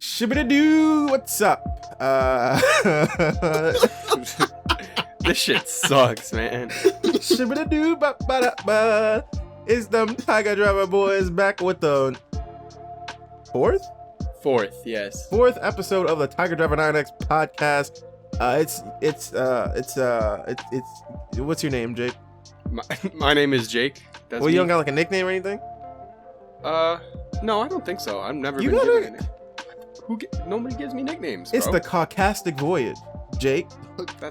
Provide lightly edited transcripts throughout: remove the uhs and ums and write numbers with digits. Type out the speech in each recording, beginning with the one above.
Shibbity-doo, what's up? This shit sucks, man. Shibbity-doo, ba-ba-da-ba. It's them Tiger Driver boys back with the fourth Yes. episode of the Tiger Driver 9X podcast. It's what's your name, Jake? My name is Jake. That's Well, you me. don't got like a nickname or anything? No, I don't think so. I've never You been gotta- given a nickname. Nobody gives me nicknames, It's bro. the Caucastic Voyage, Jake.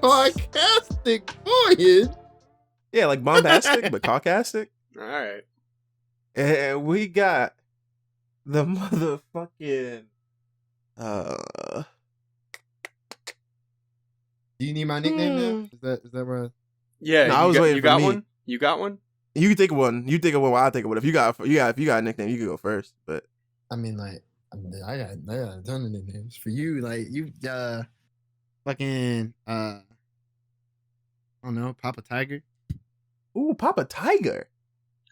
Sarcastic voyage. Yeah, like bombastic, but caucastic. Alright. And we got the motherfucking Do you need my nickname now? Is that where? Yeah, No, I was waiting you for got me. one? You got one? You can take one. You take one while I take one. If you got a nickname, you can go first. But I mean, like, I got a ton of nicknames for you. Like, you fucking I don't know, Papa Tiger. ooh, Papa Tiger.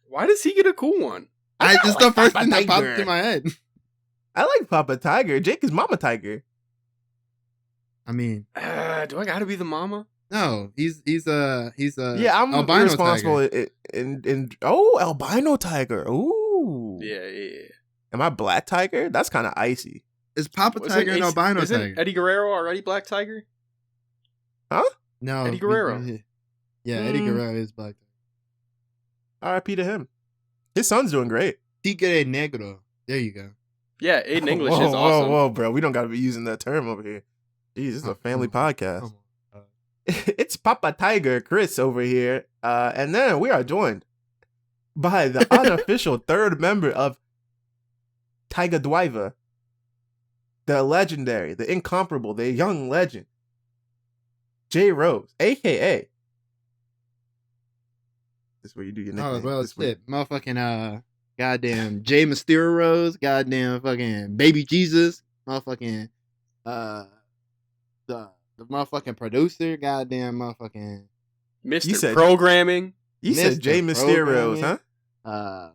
Why does he get a cool one? I Just the like first Papa thing that popped Tiger. into my head. I like Papa Tiger. Jake is Mama Tiger. I mean, Do I gotta be the mama? no, he's Yeah, I'm albino responsible tiger. in albino tiger. Ooh. Yeah. Am I Black Tiger? That's kind of icy. It's Papa Wasn't Tiger and albino isn't tiger. Eddie Guerrero already Black Tiger? No, Eddie Guerrero. Yeah, Eddie Guerrero is black. R.I.P. to him. His son's doing great. Tigre Negro. There you go. Yeah, Aiden English whoa, is awesome. Whoa, bro. We don't got to be using that term over here. Jeez, this is a family podcast. Come on. It's Papa Tiger, Chris over here. And then we are joined by the unofficial third member of Tiger Driver, the legendary, the incomparable, the young legend, J Rose, aka. This is where you do your nickname. Oh well, This is where- shit, motherfucking goddamn Jay Mysterio Rose, goddamn fucking Baby Jesus, motherfucking the motherfucking producer, goddamn motherfucking Mr. said- Programming. You said Mr. Jay Mysterio's, huh? Programming.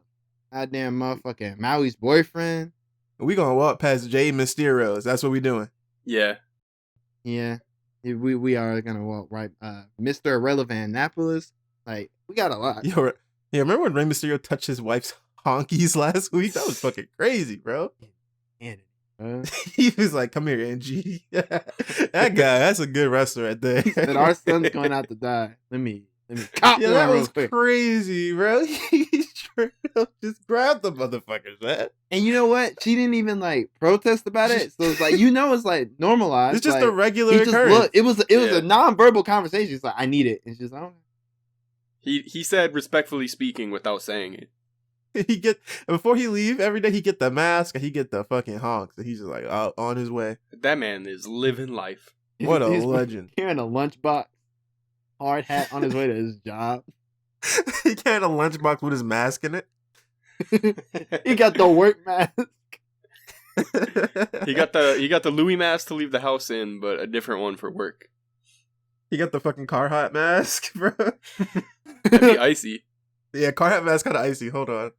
Goddamn motherfucking Maui's boyfriend. We gonna walk past Jay Mysterio's. That's what we doing. Yeah. Yeah, we are gonna walk right. Mr. Irrelevant Annapolis. Like, we got a lot. Yo, remember when Rey Mysterio touched his wife's honkies last week? That was fucking crazy, bro. He was like, "Come here, Angie." That guy, that's a good wrestler right there. That our son's going out to die. Let me cop Yeah, one that real was quick. crazy, bro. He straight up just grabbed the motherfuckers, man. And you know what? She didn't even like protest about it. So it's like, it's like normalized. It's just like, a regular he just occurrence. looked. It was Yeah. a non-verbal conversation. He's like, I need it. And she's like, oh. He said respectfully speaking without saying it. He get before he leave every day. He get the mask and he get the fucking honks, and he's just like on his way. That man is living life. What a He's legend! carrying a lunchbox, hard hat on his way to his job. He carried a lunchbox with his mask in it. He got the work mask. He got the Louis mask to leave the house in, but a different one for work. He got the fucking Carhartt mask, bro. That'd be icy. Yeah, Carhartt mask kind of icy. Hold on.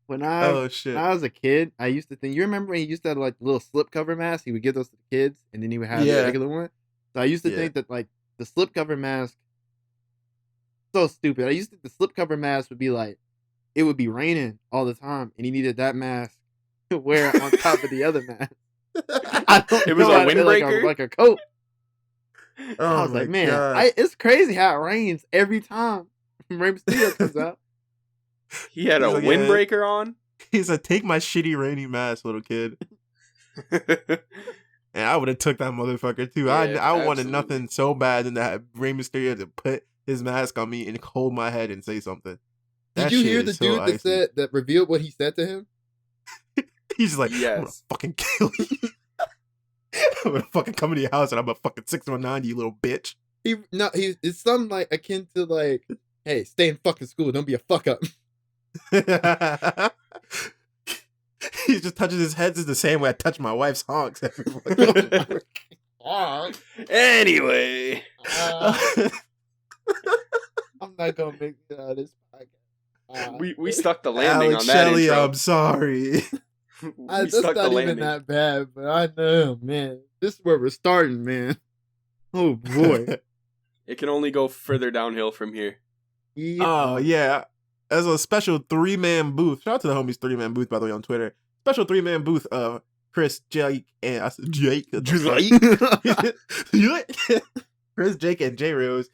When I Oh shit. when I was a kid, I used to think. You remember when he used to have like the little slip cover mask? He would give those to the kids, and then he would have Yeah. the regular one. So I used to Yeah. think that like the slip cover mask, so stupid. I used to think the slip cover mask would be like, it would be raining all the time, and he needed that mask to wear on top of the other mask. I don't It was know a how to feel windbreaker? like a coat. Oh I was my like, man, God. it's crazy how it rains every time Rey Mysterio comes out. He had a He's like, yeah. windbreaker on. He's like, take my shitty rainy mask, little kid. And I would have took that motherfucker too. Yeah, I wanted absolutely. nothing so bad than to have Rey Mysterio to put his mask on me and hold my head and say something. Did That you shit hear is the so dude icy. that revealed what he said to him? He's just like, I'm gonna Yes. fucking kill you. I'm gonna fucking come into your house and I'm gonna fucking 619 you little bitch. It's something like akin to like, hey, stay in fucking school, don't be a fuck up. He just touches his head the same way I touch my wife's honks every fucking Anyway. I'm not gonna make it out of this podcast. We stuck the landing Alex on that Shelley, intro. I'm sorry. That's stuck the not even landing. that bad, but I know, man. This is where we're starting, man. Oh boy. It can only go further downhill from here. Oh, yeah. As a special 3-man booth. Shout out to the homies 3-man booth, by the way, on Twitter. Special 3-man booth of Chris, Jake, and I said Jake. Chris, Jake, and J Rose.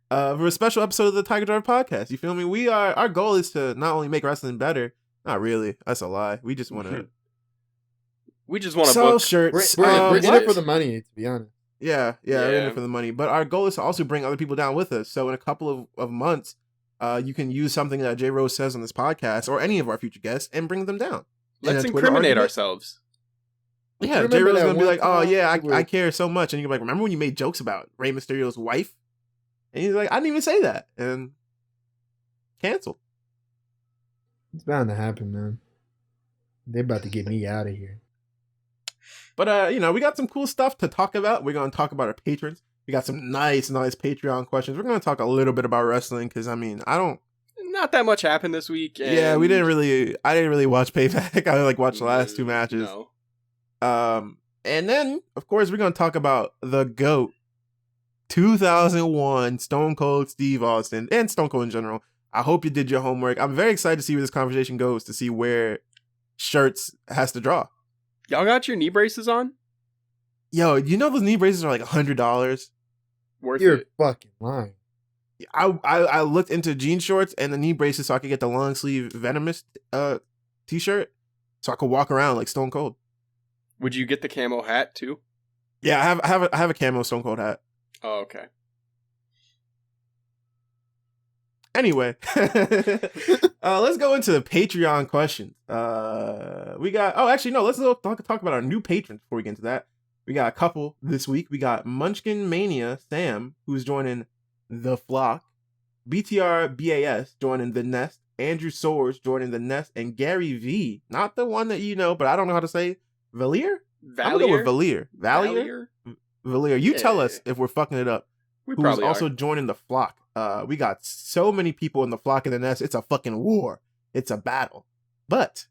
For a special episode of the Tiger Drive podcast. You feel me? Our goal is to not only make wrestling better. Not really. That's a lie. We just want to. We just want to sell book shirts. We're in what? it for the money, to be honest. Yeah, we're in Yeah. it for the money. But our goal is to also bring other people down with us. So in a couple of months, you can use something that J Rose says on this podcast or any of our future guests and bring them down. Let's In a Twitter incriminate argument. ourselves. Yeah, Remember J Rose is that gonna be one like, "Oh time yeah, we were- I care so much," and you're like, "Remember when you made jokes about Rey Mysterio's wife?" And he's like, "I didn't even say that," and canceled. It's bound to happen, man. They're about to get me out of here. But we got some cool stuff to talk about. We're gonna talk about our patrons. We got some nice Patreon questions. We're gonna talk a little bit about wrestling because I don't. Not that much happened this week. Yeah, I didn't really watch Payback. I watched the last 2 matches. No. And then of course we're gonna talk about the GOAT 2001 Stone Cold Steve Austin and Stone Cold in general. I hope you did your homework. I'm very excited to see where this conversation goes, to see where Shirts has to draw. Y'all got your knee braces on? Yo, you know those knee braces are like $100. Worth You're it. fucking lying. I looked into jean shorts and the knee braces so I could get the long sleeve Venomous t-shirt so I could walk around like Stone Cold. Would you get the camo hat too? Yeah, I have a camo Stone Cold hat. Oh, okay. Anyway, let's go into the Patreon questions. We got. Oh, actually, no. Let's talk about our new patrons before we get into that. We got a couple this week. We got Munchkin Mania Sam, who's joining the flock. BTR BAS joining the nest. Andrew Soares joining the nest, and Gary V, not the one that you know, but I don't know how to say. Valier? I'm gonna go with Valier. Valier. You tell us if we're fucking it up. We Who's probably also are. joining the flock. We got so many people in the flock and the nest. It's a fucking war. It's a battle. But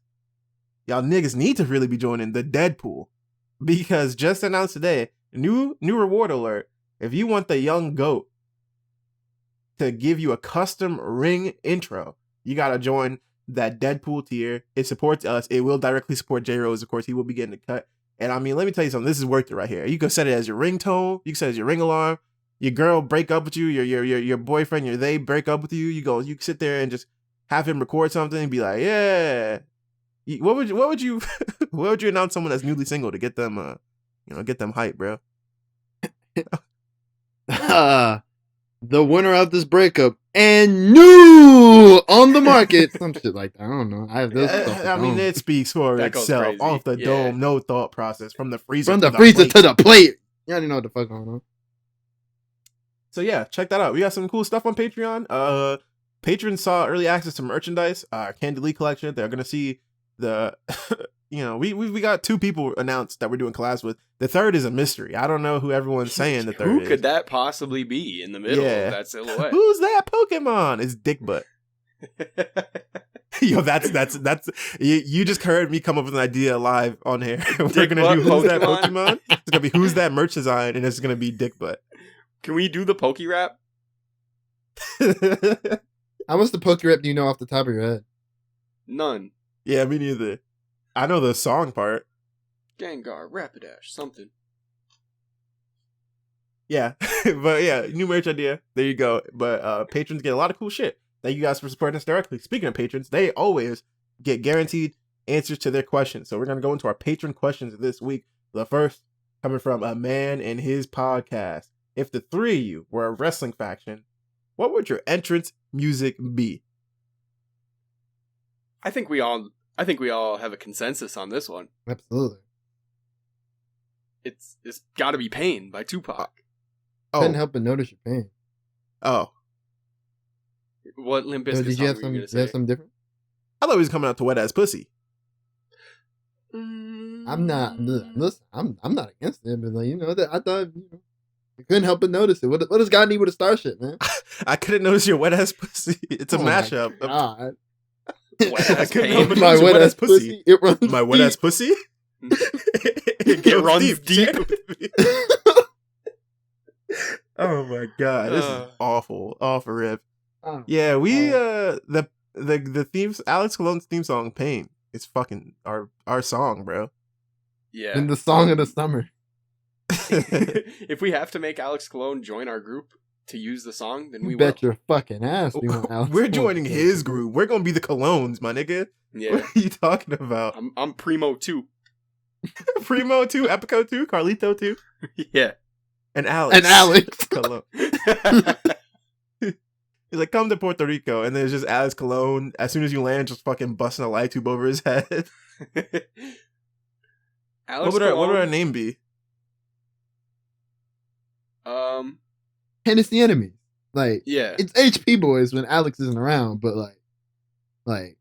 y'all niggas need to really be joining the Deadpool, because just announced today, new reward alert. If you want the young GOAT to give you a custom ring intro, you gotta join that Deadpool tier. It supports us. It will directly support J Rose. Of course, he will be getting a cut. And I mean, let me tell you something. This is worth it right here. You can set it as your ringtone. You can set it as your ring alarm. Your girl break up with you. Your boyfriend, they break up with you. You can sit there and just have him record something and be like, yeah. What would you what would you announce someone that's newly single to get them get them hype, bro? The winner of this breakup and new on the market, some shit like that. I don't know. I have this. I mean, it speaks for That goes itself. crazy. Off the Yeah. dome, no thought process. From the freezer, from to the freezer plate. to the plate. You already know what the fuck going on. So yeah, check that out. We got some cool stuff on Patreon. Patrons saw early access to merchandise, Candy Lee collection. They're gonna see the, we got 2 people announced that we're doing collabs with. The third is a mystery. I don't know who everyone's saying the third Who is. could that possibly be in the middle of that silhouette? Who's that Pokemon? It's Dick Butt. Yo, that's you just heard me come up with an idea live on here. We're Dick gonna Butt do who's that Pokemon? Pokemon? It's gonna be who's that merch design, and it's gonna be Dick Butt. Can we do the Poke Rap? How much the poke rep do you know off the top of your head? None. Yeah, me neither. I know the song part. Gengar, Rapidash, something. Yeah, but yeah, new merch idea. There you go. But patrons get a lot of cool shit. Thank you guys for supporting us directly. Speaking of patrons, they always get guaranteed answers to their questions. So we're gonna go into our patron questions this week. The first coming from a man and his podcast. If the 3 of you were a wrestling faction, what would your entrance music be? I think we all have a consensus on this one. Absolutely. It's got to be Pain by Tupac. Couldn't help but notice your pain. Oh, What Limp So Bizkit did song you have were some? you You gonna have say? something different? I thought he was coming out to Wet Ass Pussy. I'm not. Listen, I'm not against it, but that I thought you couldn't help but notice it. What does God need with a starship, man? I couldn't notice your Wet Ass Pussy. It's a Oh my mashup. God. Wet ass No, pain. but My it's your wet ass pussy. It runs My wet ass pussy. It runs deep. Oh my god, this is awful rip. Yeah, we the themes, Alex Cologne's theme song, "Pain." It's fucking our song, bro. Yeah. In the song of the summer. If we have to make Alex Cologne join our group to use the song, then we You bet will. your fucking ass we want Alex. We're Cologne joining to his join. group. We're gonna be the Colognes, my nigga. Yeah. What are you talking about? I'm Primo too. Primo too, Epico too, Carlito too, Yeah. and Alex. And Alex. Cologne. He's like, come to Puerto Rico, and then it's just Alex Cologne. As soon as you land, just fucking busting a light tube over his head. Alex What would our Cologne, name be? Hennessy enemies. Like, yeah. it's HP boys when Alex isn't around, but like,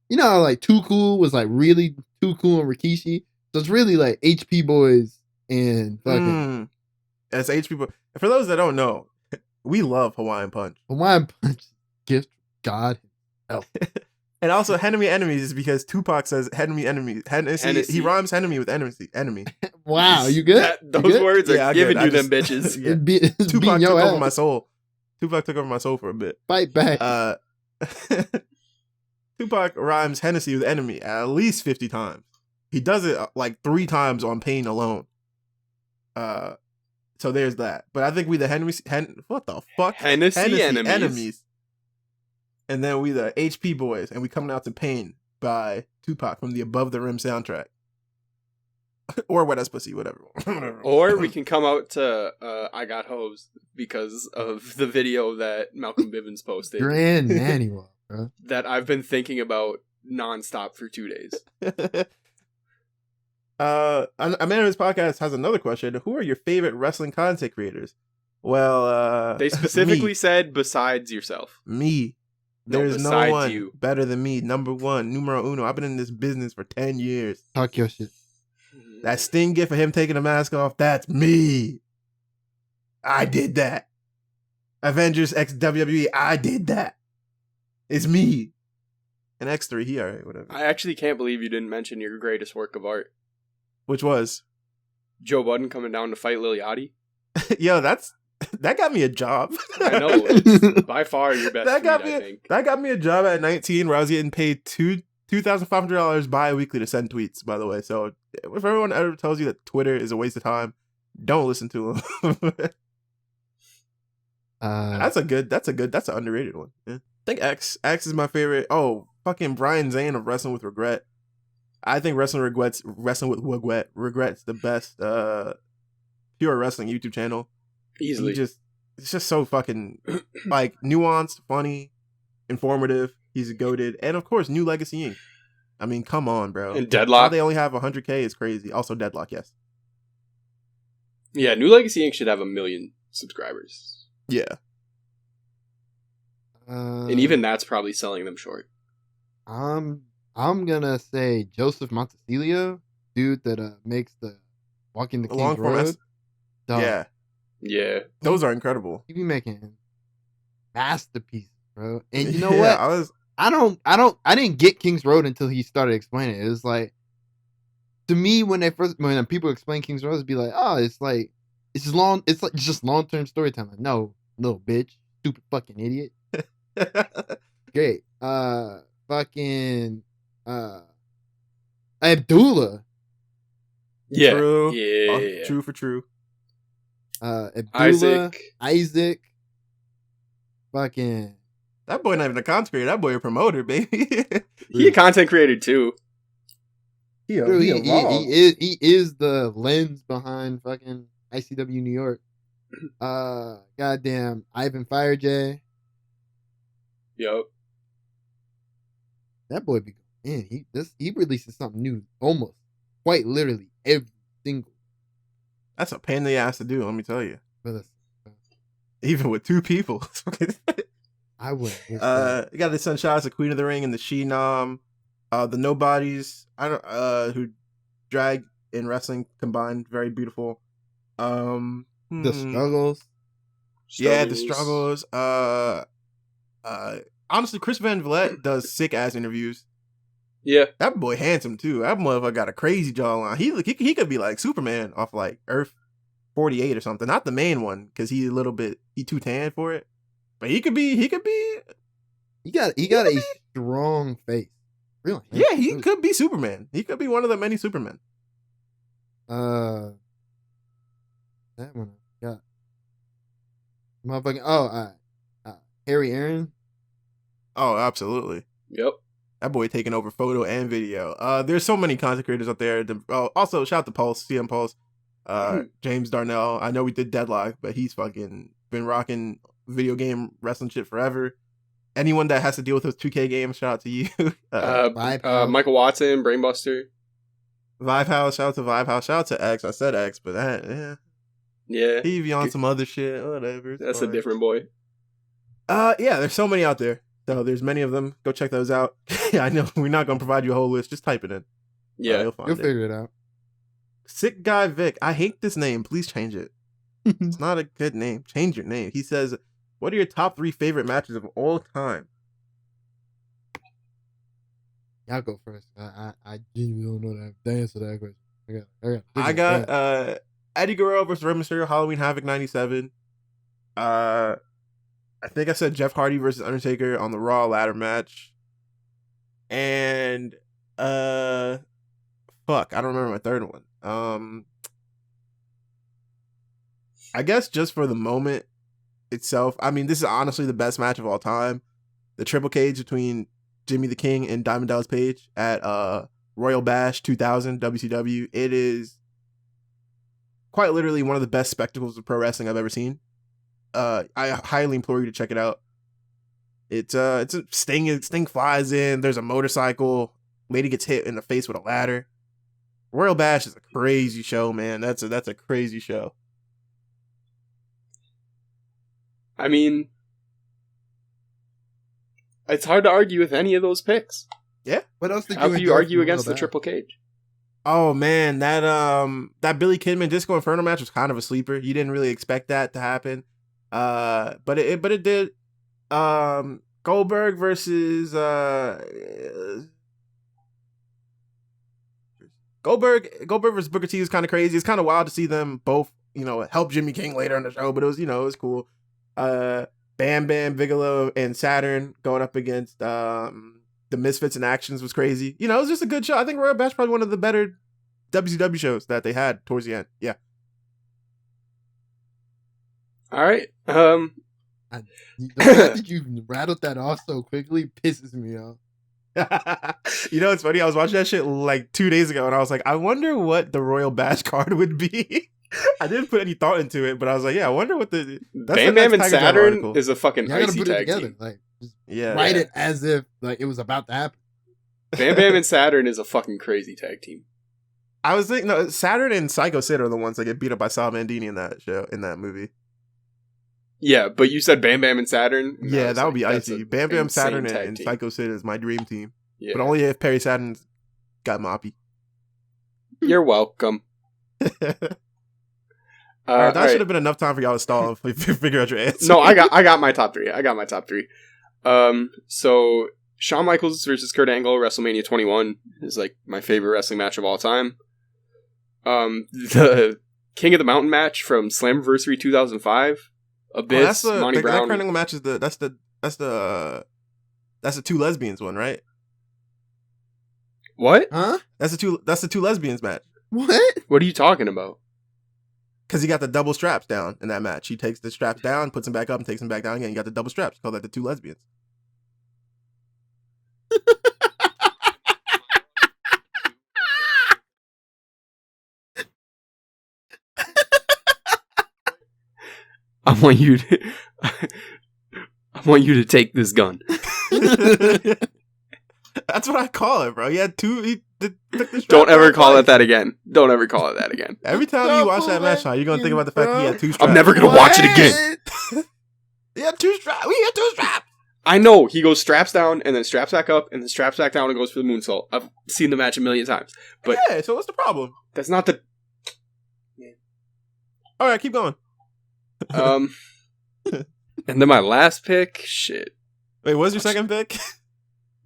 you know how like Too Cool was like really Too Cool and Rikishi? So it's really like HP boys and fucking As HP boy. For those that don't know, we love Hawaiian Punch. Hawaiian Punch gift God. And also, enemy enemies is because Tupac says enemy enemies. Hennessy. He rhymes enemy with enemy. Wow, you good? Those You good? words are Yeah, I'm giving good. you I them just- bitches. Yeah. It's Tupac beating took your over ass. my soul. Tupac took over my soul for a bit. Fight back. Tupac rhymes Hennessy with enemy at least 50 times. He does it like 3 times on Pain alone. So there's that. But I think we the what the fuck? Hennessy enemies. And then we the HP boys, and we coming out to Pain by Tupac from the Above the Rim soundtrack. Or Wet Ass Pussy, whatever. Or we can come out to I Got Hosed because of the video that Malcolm Bivens posted Grand Nanny Walk, bro. that I've been thinking about nonstop for 2 days. Amanda's podcast has another question. Who are your favorite wrestling content creators? Well, They specifically me. said besides yourself. Me. No, There's no besides one you. better than me. Number one, numero uno. I've been in this business for 10 years. Talk your shit. That Sting gift of him taking the mask off, that's me. I did that. Avengers X WWE, I did that. It's me. And X3, he alright, whatever. I actually can't believe you didn't mention your greatest work of art. Which was? Joe Budden coming down to fight Lil Yachty. Yo, that got me a job. I know. It's by far your best That got tweet, me. I think. That got me a job at 19 where I was getting paid $2,500 bi-weekly to send tweets. By the way, so if everyone ever tells you that Twitter is a waste of time, don't listen to them. That's an underrated one. Yeah. I think X is my favorite. Oh, fucking Brian Zane of Wrestling with Regret. I think Wrestling with Regret's the best pure wrestling YouTube channel. Easily. It's just so fucking like nuanced, funny, informative. He's goated, and of course, New Legacy Inc. I mean, come on, bro. And How Deadlock. they only have 100K is crazy. Also, Deadlock, yes. Yeah, New Legacy Inc. should have 1 million subscribers. Yeah. And even that's probably selling them short. I'm gonna say Joseph Montesilio, dude that makes the Walking the King's Long form Road. Dog, Yeah. Yeah. Those are incredible. he be making masterpieces, bro. And you know Yeah, what? I didn't get King's Road until he started explaining it. It was like, to me, when people explain King's Road, it'd be like, oh, it's just long-term storytelling. No, little bitch, stupid fucking idiot. Great. Fucking Abdullah. Yeah. True. Yeah. True for true. Abdullah, Isaac. Fucking That boy not even a content creator. That boy a promoter, baby. He a content creator too. Dude, he evolved. he is the lens behind fucking ICW New York. Goddamn Ivan Fire J. Yup. That boy be man. He releases something new almost quite literally every single. That's a pain in the ass to do, let me tell you. Brother, Even with 2 people. I would. You got the Sunshots, the Queen of the Ring, and the She-Nom. The Nobodies, who drag in wrestling combined, very beautiful. The struggles. Yeah, the struggles. honestly, Chris Van Vliet does sick ass interviews. Yeah. That boy handsome too. That motherfucker got a crazy jawline. He could be like Superman off like Earth 48 or something. Not the main one because he too tan for it. But he could be. He got a strong face. Really? Yeah, he could be Superman. He could be one of the many Supermen. That one I got. Motherfucking Harry Aaron. Oh, absolutely. Yep. That boy taking over photo and video. There's so many content creators out there. Also, shout out to Pulse, CM Pulse, James Darnell. I know we did Deadlock, but he's fucking been rocking video game wrestling shit forever. Anyone that has to deal with those 2K games, shout out to you. Michael Watson, Brainbuster. Vibe House, shout out to Vibe House, shout out to X. I said X, but Yeah. he be on some other shit, whatever. That's a different boy. Yeah, there's so many out there. So there's many of them. Go check those out. Yeah, I know we're not gonna provide you a whole list. Just type it in. Yeah, you'll figure it out. Sick Guy Vic. I hate this name. Please change it. It's not a good name. Change your name. He says, "What are your top 3 favorite matches of all time?" Y'all go first. I genuinely don't know the answer to that question. I got Eddie Guerrero versus Rey Mysterio, Halloween Havoc '97. I think I said Jeff Hardy versus Undertaker on the Raw ladder match. And fuck, I don't remember my third one. I guess just for the moment itself, I mean, this is honestly the best match of all time. The triple cage between Jimmy the King and Diamond Dallas Page at Royal Bash 2000 WCW. It is quite literally one of the best spectacles of pro wrestling I've ever seen. I highly implore you to check it out. It's a Sting flies in, there's a motorcycle, lady gets hit in the face with a ladder. Royal Bash is a crazy show, man. That's a crazy show. I mean, it's hard to argue with any of those picks. Yeah. What else did How can you argue against the triple cage? Oh man, that Billy Kidman Disco Inferno match was kind of a sleeper. You didn't really expect that to happen. But it did. Goldberg versus Goldberg versus Booker T was kind of crazy. It's kind of wild to see them both, help Jimmy King later on the show, but it was cool. Bam Bam Bigelow and Saturn going up against the Misfits in Actions was crazy. It was just a good show. I think Royal Bash probably one of the better WCW shows that they had towards the end. Yeah. All right. The fact that you rattled that off so quickly pisses me off. It's funny. I was watching that shit like 2 days ago, and I was like, I wonder what the Royal Bash card would be. I didn't put any thought into it, but I was like, yeah, I wonder what Bam Bam and Saturn is a fucking icy put it tag together. team. Like, write it as if like it was about to happen. Bam Bam and Saturn is a fucking crazy tag team. I was thinking, no, Saturn and Psycho Sid are the ones that get beat up by Sal Mandini in that movie. Yeah, but you said Bam Bam and Saturn. Yeah, that would be icy. Bam Bam, Saturn, and Psycho Sid is my dream team. Yeah. But only if Perry Saturn's got Moppy. You're welcome. That should have been enough time for y'all to stall and figure out your answer. No, I got my top 3. So Shawn Michaels versus Kurt Angle, WrestleMania 21 is like my favorite wrestling match of all time. The King of the Mountain match from Slammiversary 2005. Abyss, Monty Brown. That Kurt Angle match is that's the 2 lesbians one, right? What? Huh? That's the two lesbians match. What? What are you talking about? Because he got the double straps down in that match. He takes the straps down, puts them back up, and takes them back down again. You got the double straps. Call that the 2 lesbians. I want you to take this gun. That's what I call it, bro. He had 2. He took the straps. Don't ever call it that again. Don't ever call it that again. Every time you watch that match, you're gonna think about the fact that he had 2 straps. I'm never gonna watch it again. He had 2 straps. We had 2 straps. I know he goes straps down and then straps back up and then straps back down and goes for the moonsault. I've seen the match a million times, but yeah. So what's the problem? That's not the. All right, keep going. And then my last pick, shit. Wait, what was your second pick?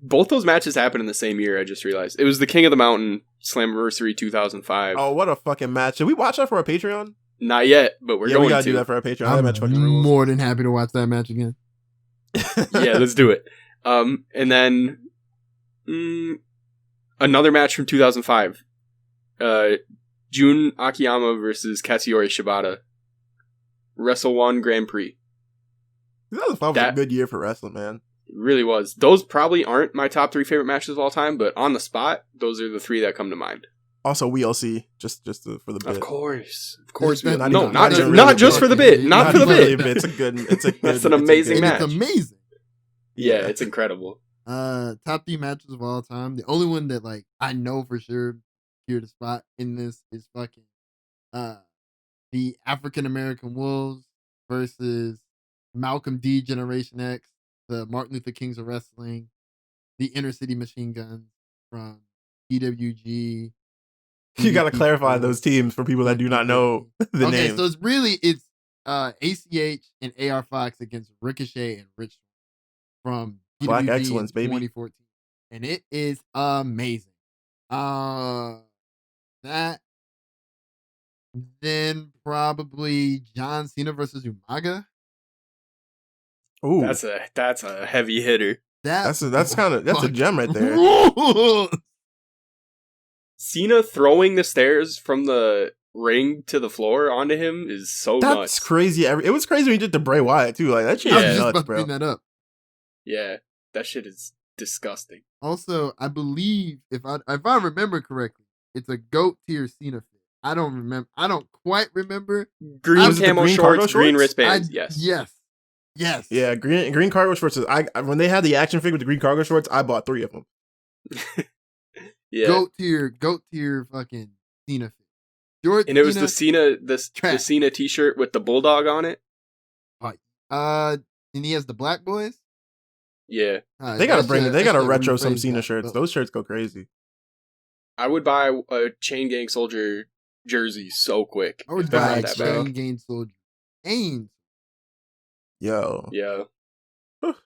Both those matches happened in the same year, I just realized. It was the King of the Mountain Slammiversary 2005. Oh, what a fucking match. Did we watch that for our Patreon? Not yet, but we're Yeah, going we gotta to. do that for our Patreon. That match fucking I'm rules. more than happy to watch that match again. Yeah, let's do it. And then another match from 2005. Jun Akiyama versus Katsuyori Shibata. Wrestle 1 Grand Prix. That was probably a good year for wrestling, man. It really was. Those probably aren't my top 3 favorite matches of all time, but on the spot, those are the 3 that come to mind. Also, WLC, just for the bit. Of course. Not just for the bit. Not for the bit. It's a good. That's an amazing match. It's amazing. Yeah, it's incredible. Top 3 matches of all time. The only one that like I know for sure here to spot in this is fucking the African American Wolves versus Malcolm D Generation X, the Martin Luther Kings of Wrestling, the Inner City Machine Guns from PWG. You gotta clarify those teams for people that do not know the names. Okay, so it's ACH and AR Fox against Ricochet and Rich from PWG Black Excellence, baby. 2014, and it is amazing. That then probably John Cena versus Umaga. Ooh, That's a heavy hitter. that's a gem right there. Cena throwing the stairs from the ring to the floor onto him is so That's nuts. crazy. It was crazy when he did the Bray Wyatt too. Like that shit I was is just nuts, about to bro. bring that up. Yeah, that shit is disgusting. Also, I believe if I remember correctly, it's a GOAT tier Cena fit. I don't quite remember. Green Was it the camo green cargo shorts, green shorts? wristbands. Yes. Yes. Yeah, green cargo shorts. When they had the action figure with the green cargo shorts, I bought 3 of them. Yeah. GOAT tier fucking Cena fit. George And it was Cena, the Cena t-shirt with the bulldog on it. and he has the Black Boys. Yeah. They gotta retro some Cena shirts. Those shirts go crazy. I would buy a Chain Gang Soldier jersey so quick. I would if they buy had a that, bro. Chain Gang Soldier. Ains. Yo. Yeah. What's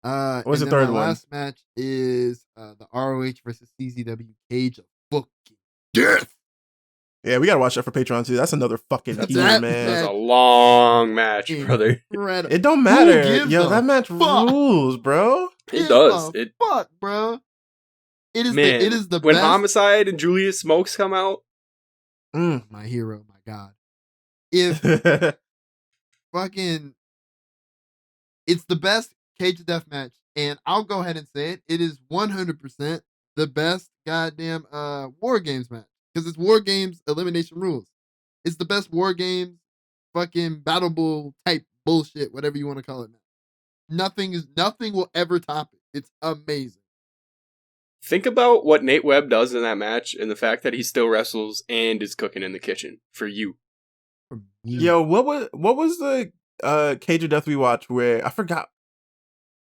the and then third my one? last match is the ROH versus CZW Cage of fucking death. Yeah, we gotta watch that for Patreon too. That's another fucking That's team, that man. That's a long match, brother. Incredible. It don't matter. gives Yo, a that match fuck? rules, bro. It does. Give a fuck, bro. It is Man, it is the when best. Homicide and Julius Smokes come out, My hero, my god. If fucking, it's the best Cage of Death match, and I'll go ahead and say it. It is 100% the best goddamn War Games match because it's War Games elimination rules. It's the best War Games fucking Battle Bull type bullshit, whatever you want to call it. Nothing will ever top it. It's amazing. think about what Nate Webb does in that match and the fact that he still wrestles and is cooking in the kitchen for you. Yo, what was the Cage of Death we watched where I forgot?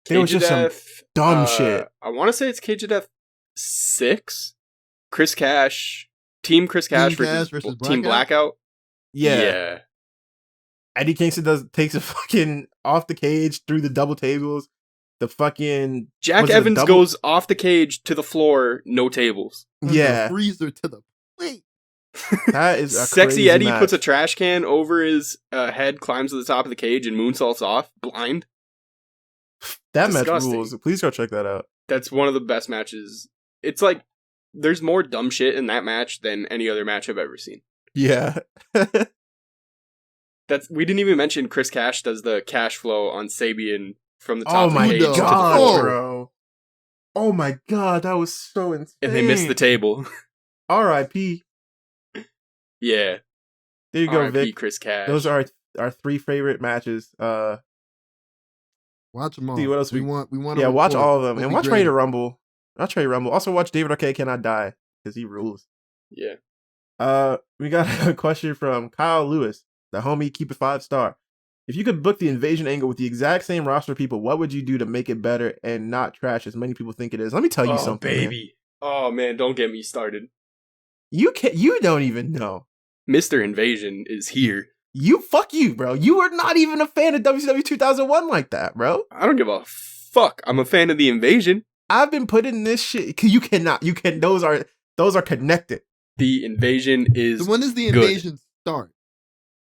There was Cage of just some Death, dumb shit. I want to say it's Cage of Death 6. Chris Cash, Team Chris Cash versus Team Blackout. Yeah. Eddie Kingston takes a fucking off the cage through the double tables. The fucking Jack Evans goes off the cage to the floor, no tables. Yeah. Freezer to the plate. That is a Sexy crazy Eddie match. puts a trash can over his head, climbs to the top of the cage, and moonsaults off, blind. That match Disgusting. rules. Please go check that out. That's one of the best matches. It's like, there's more dumb shit in that match than any other match I've ever seen. Yeah. We didn't even mention Chris Cash does the cash flow on Sabian from the top Oh of the my cage to the god, floor. bro. Oh my god, that was so insane. And they missed the table. R.I.P. Yeah. There you go, R.I.P. Vic. Chris Cash. Those are our 3 favorite matches. Watch them all. See, what else we want. Yeah, watch all of them. We'll And be watch great. Ready to Rumble. Watch Ready to Rumble. Also watch David Arquette Cannot Die, because he rules. Yeah. We got a question from Kyle Lewis, the homie, keep it 5-star. If you could book the invasion angle with the exact same roster of people, what would you do to make it better and not trash as many people think it is? Let me tell you something, man. baby. Oh, man, don't get me started. You don't even know. Mr. Invasion is here. Fuck you, bro. You were not even a fan of WCW 2001 like that, bro. I don't give a fuck. I'm a fan of the Invasion. I've been putting this shit. You cannot. You can. Those are connected. The Invasion is So when does the good. invasion start?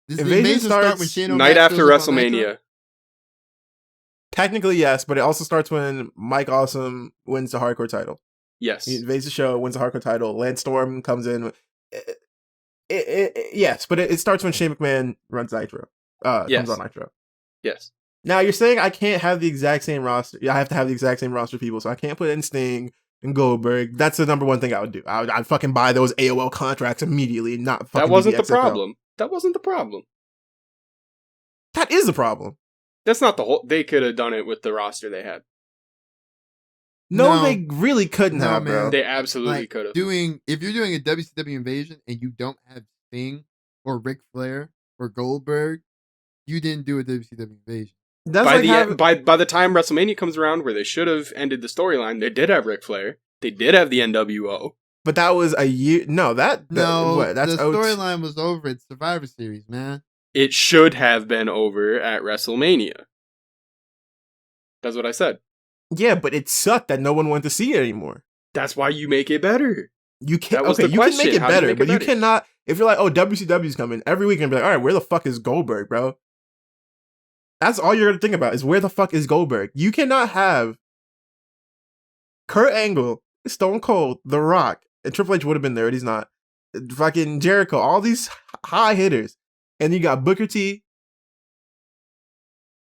Does the Invasion invasion start when starts Shane Night O'Mac after shows up on Nitro? WrestleMania. Technically, yes, but it also starts when Mike Awesome wins the hardcore title. Yes. He invades the show, wins the hardcore title. Lance Storm comes in. Yes, but it starts when Shane McMahon runs Nitro. Yes. Comes on Nitro. Yes. Now you're saying I can't have the exact same roster. I have to have the exact same roster of people, so I can't put in Sting and Goldberg. That's the number one thing I would do. I'd fucking buy those AOL contracts immediately. Not fucking. That wasn't do the XFL. problem. That wasn't the problem. That is the problem. That's not the whole. They could have done it with the roster they had. No, No. they really couldn't No, have, man. bro. They absolutely Like, could have. if you're doing a WCW invasion and you don't have Sting or Ric Flair or Goldberg, you didn't do a WCW invasion. That's By like the having, by the time WrestleMania comes around, where they should have ended the storyline, they did have Ric Flair. They did have the NWO. but that was a year. No, that's The O2. storyline was over at Survivor Series, man. It should have been over at WrestleMania. That's what I said. Yeah, but it sucked that no one wanted to see it anymore. That's why you make it better. You can't. That was Okay, the you can make question. it How do you better, make it but you better? cannot. If you're like, oh, WCW's coming every week, and be like, all right, where the fuck is Goldberg, bro? That's all you're gonna think about is where the fuck is Goldberg. You cannot have Kurt Angle, Stone Cold, The Rock, and Triple H would have been there, but he's not. Fucking Jericho, all these high hitters, and you got Booker T,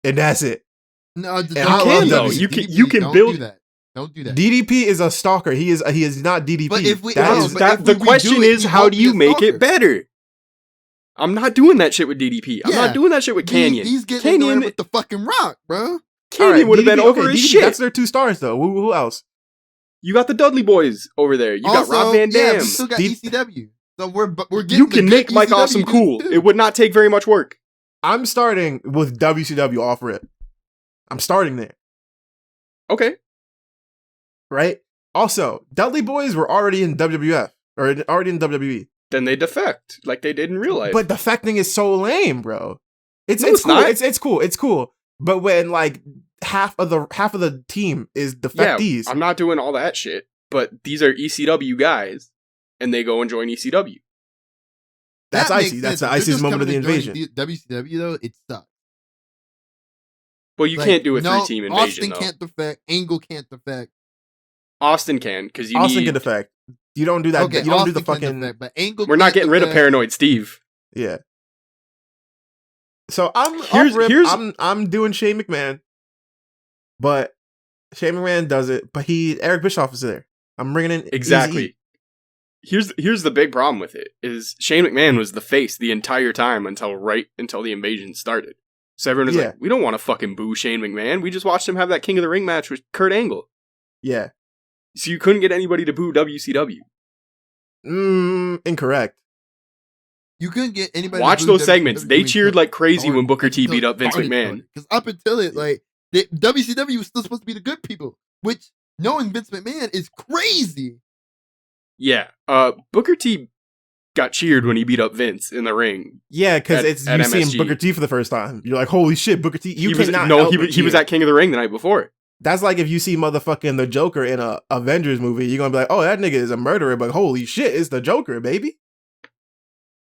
and that's it. No, I don't love do though. that. You can- DDP, you can don't build- do that. Don't do that. DDP is a stalker. He is not DDP. But if we- That no, is- but That, if the we redo question it, is, he how won't do be you a make stalker. it better? I'm not doing that shit with DDP. I'm Yeah. not doing that shit with Canyon. He's getting in there Canyon, with the fucking Rock, bro. All Canyon right, would have been DDP, over okay, his DDP, shit. That's their 2 stars though. Who else? You got the Dudley Boys over there. You got Also, Rob Van Yeah, Dam. we still got Deep- ECW. So we're getting You the can good make Mike ECW Awesome dudes, cool. too. It would not take very much work. I'm starting with WCW off rip. I'm starting there, Okay. right? Also, Dudley Boys were already in WWF or already in WWE, Then they defect like they did in real life. but defecting is so lame, bro. It's No, it's cool. not. It's cool. It's cool. But when like half of the team is yeah, defectees, I'm not doing all that shit. But these are ECW guys, and they go and join ECW. that's That makes icy. That's sense. the If they're iciest just moment of the coming to join invasion. WCW though, it sucks. Well, you Like, can't do a no, 3-team invasion Austin though. can't defect. Angle can't defect. Austin can because you Austin need. can defect. You don't do that. Okay, you don't do the Austin can fucking defect, but Angle. We're not can't getting rid of defect. Paranoid Steve. yeah. So I'm doing Shane McMahon, but Shane McMahon does it. But Eric Bischoff is there. I'm bringing in Exactly. Here's the big problem with it is Shane McMahon was the face the entire time until the invasion started. So everyone was Yeah. like, we don't want to fucking boo Shane McMahon. We just watched him have that King of the Ring match with Kurt Angle. Yeah. So you couldn't get anybody to boo WCW. Incorrect. You couldn't get anybody. Watch those segments. They cheered like crazy when Booker T until beat up Vince started McMahon. Because up until it, like WCW was still supposed to be the good people, which knowing Vince McMahon is crazy. Yeah. Booker T got cheered when he beat up Vince in the ring. Yeah, because At- it's at you seeing MSG. Booker T for the first time. You're like, holy shit, Booker T. You cannot. help but he was cheer. at King of the Ring the night before. That's like if you see motherfucking the Joker in a Avengers movie, you're gonna be like, oh, that nigga is a murderer, but holy shit, it's the Joker, baby.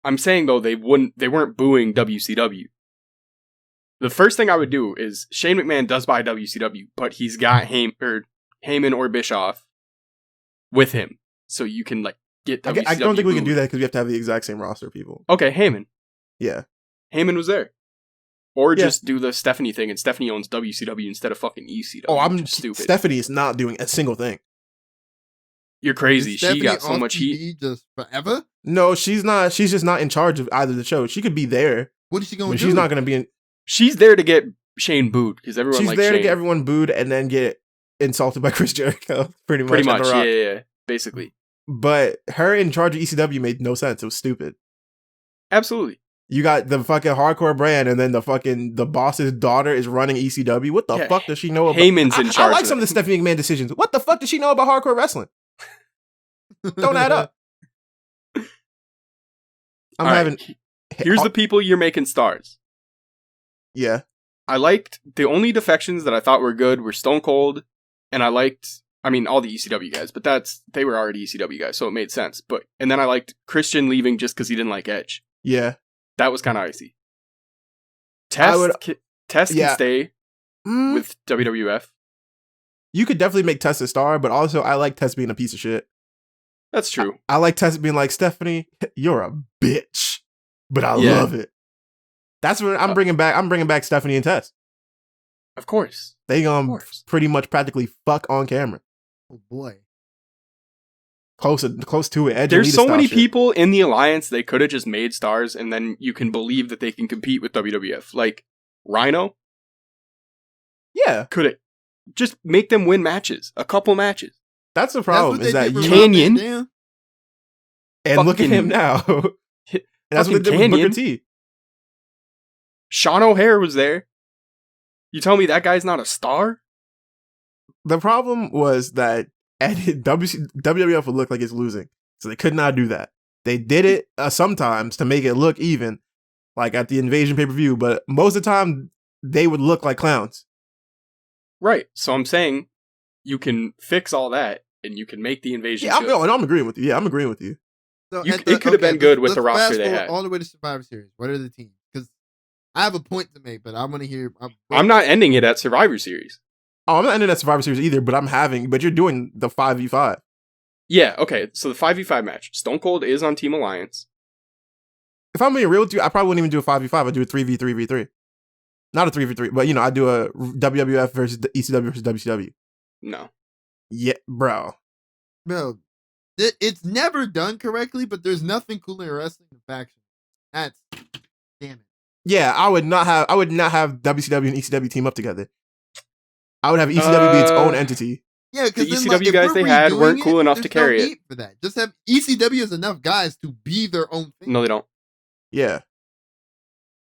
I'm saying though they weren't booing WCW. The first thing I would do is Shane McMahon does buy WCW, but he's got Heyman or Bischoff with him, so you can like get WCW. I don't think we can booed. do that because we have to have the exact same roster of people. Okay, Heyman. Yeah. Heyman was there. Or Yeah. just do the Stephanie thing, and Stephanie owns WCW instead of fucking ECW. Oh, I'm which is stupid. Stephanie is not doing a single thing. You're crazy. Is She Stephanie got so on much TV heat. just forever. No, she's not. She's just not in charge of either the show. She could be there, What is she going but to do? she's not going to be in. She's there to get Shane booed because everyone She's likes there Shane. to get everyone booed and then get insulted by Chris Jericho. Pretty Pretty at much, The Rock. yeah, basically. But her in charge of ECW made no sense. It was stupid. Absolutely. You got the fucking hardcore brand, and then the boss's daughter is running ECW. What the Yeah, fuck does she know about? Heyman's in I charge like of some of it. the Stephanie McMahon decisions. What the fuck does she know about hardcore wrestling? Don't add up. I'm All right, having. Here's the people you're making stars. Yeah. I liked the only defections that I thought were good were Stone Cold, and I liked, I mean, all the ECW guys, but they were already ECW guys, so it made sense. And then I liked Christian leaving just because he didn't like Edge. Yeah. That was kind of icy. Test can stay with WWF. You could definitely make Test a star, but also I like Test being a piece of shit. That's true. I like Test being like, Stephanie, you're a bitch, but I love it. That's what I'm bringing back. I'm bringing back Stephanie and Test. Of course. They gonna pretty much practically fuck on camera. Oh boy. Close to it. There's so many people in the Alliance they could have just made stars, and then you can believe that they can compete with WWF. Like Rhino. Yeah. Could it just make them win matches? A couple matches. That's the problem. Is that you Canyon. And look at him now. That's what they did with Booker T. Sean O'Hare was there. You tell me that guy's not a star? The problem was that WWF would look like it's losing. So they could not do that. They did it sometimes to make it look even, like at the Invasion pay-per-view, but most of the time they would look like clowns. Right. So I'm saying you can fix all that and you can make the Invasion good. I'm agreeing with you. Yeah, I'm agreeing with you. So it could have been good with the roster they had. All the way to Survivor Series. What are the teams? Because I have a point to make, but I want to hear. I'm not ending it at Survivor Series. Oh, I'm not ending at Survivor Series either, but you're doing the 5v5. Yeah, okay. So the 5v5 match. Stone Cold is on Team Alliance. If I'm being real with you, I probably wouldn't even do a 5v5. I'd do a 3v3v3. Not a 3v3, but I do a WWF versus ECW versus WCW. No. Yeah, bro. Bro, it's never done correctly, but there's nothing cooler in wrestling than faction. That's damn it. Yeah, I would not have WCW and ECW team up together. I would have ECW be its own entity. Yeah, because the ECW guys they had weren't cool enough to carry it. For that. Just have ECW has enough guys to be their own thing. No, they don't. Yeah.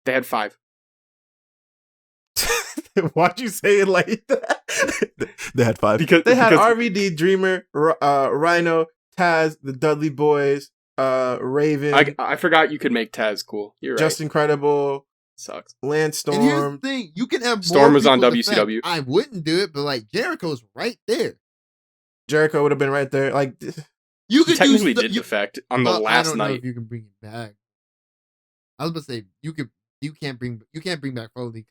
They had 5. Why'd you say it like that? They had 5. Because they had RVD, Dreamer, Rhino, Taz, the Dudley Boys, Raven. I forgot you could make Taz cool. You're Just right. Incredible. Sucks. Lance Storm. And here's the thing: you can have more Storm was on people WCW. I wouldn't do it, but like Jericho's right there. Jericho would have been right there. Like you could technically did defect on the last I don't know night. if you can bring it back. I was about to say you can't bring back Foley.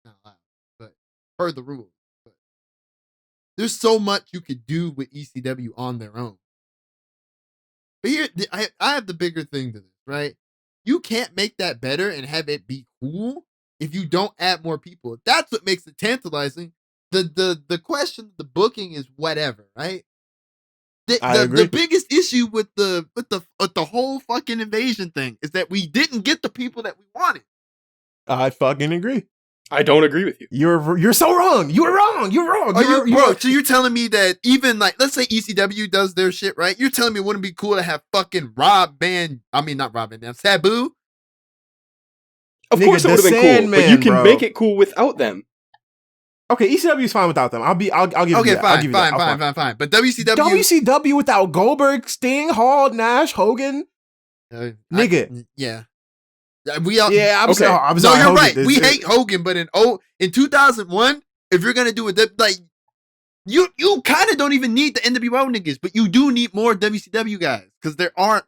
Not allowed, but per the rules. But there's so much you could do with ECW on their own. But here, I have the bigger thing to this, right? You can't make that better and have it be cool if you don't add more people. That's what makes it tantalizing. The question, the booking is whatever, right? I agree. The biggest issue with the whole fucking invasion thing is that we didn't get the people that we wanted. I fucking agree. I don't agree with you. You're so wrong. You're wrong. You're wrong. Bro, so you're telling me that even like, let's say ECW does their shit, right? You're telling me it wouldn't be cool to have fucking Sabu? Of course it would have been cool, but you can make it cool without them. Okay, ECW is fine without them. I'll give you that. Okay, fine. But WCW without Goldberg, Sting, Hall, Nash, Hogan, nigga. Yeah. We all, yeah, I'm sorry. I'm no, sorry. you're Hogan, right. We hate Hogan, but in 2001, if you're gonna do it, like you kind of don't even need the NWO niggas, but you do need more WCW guys because there aren't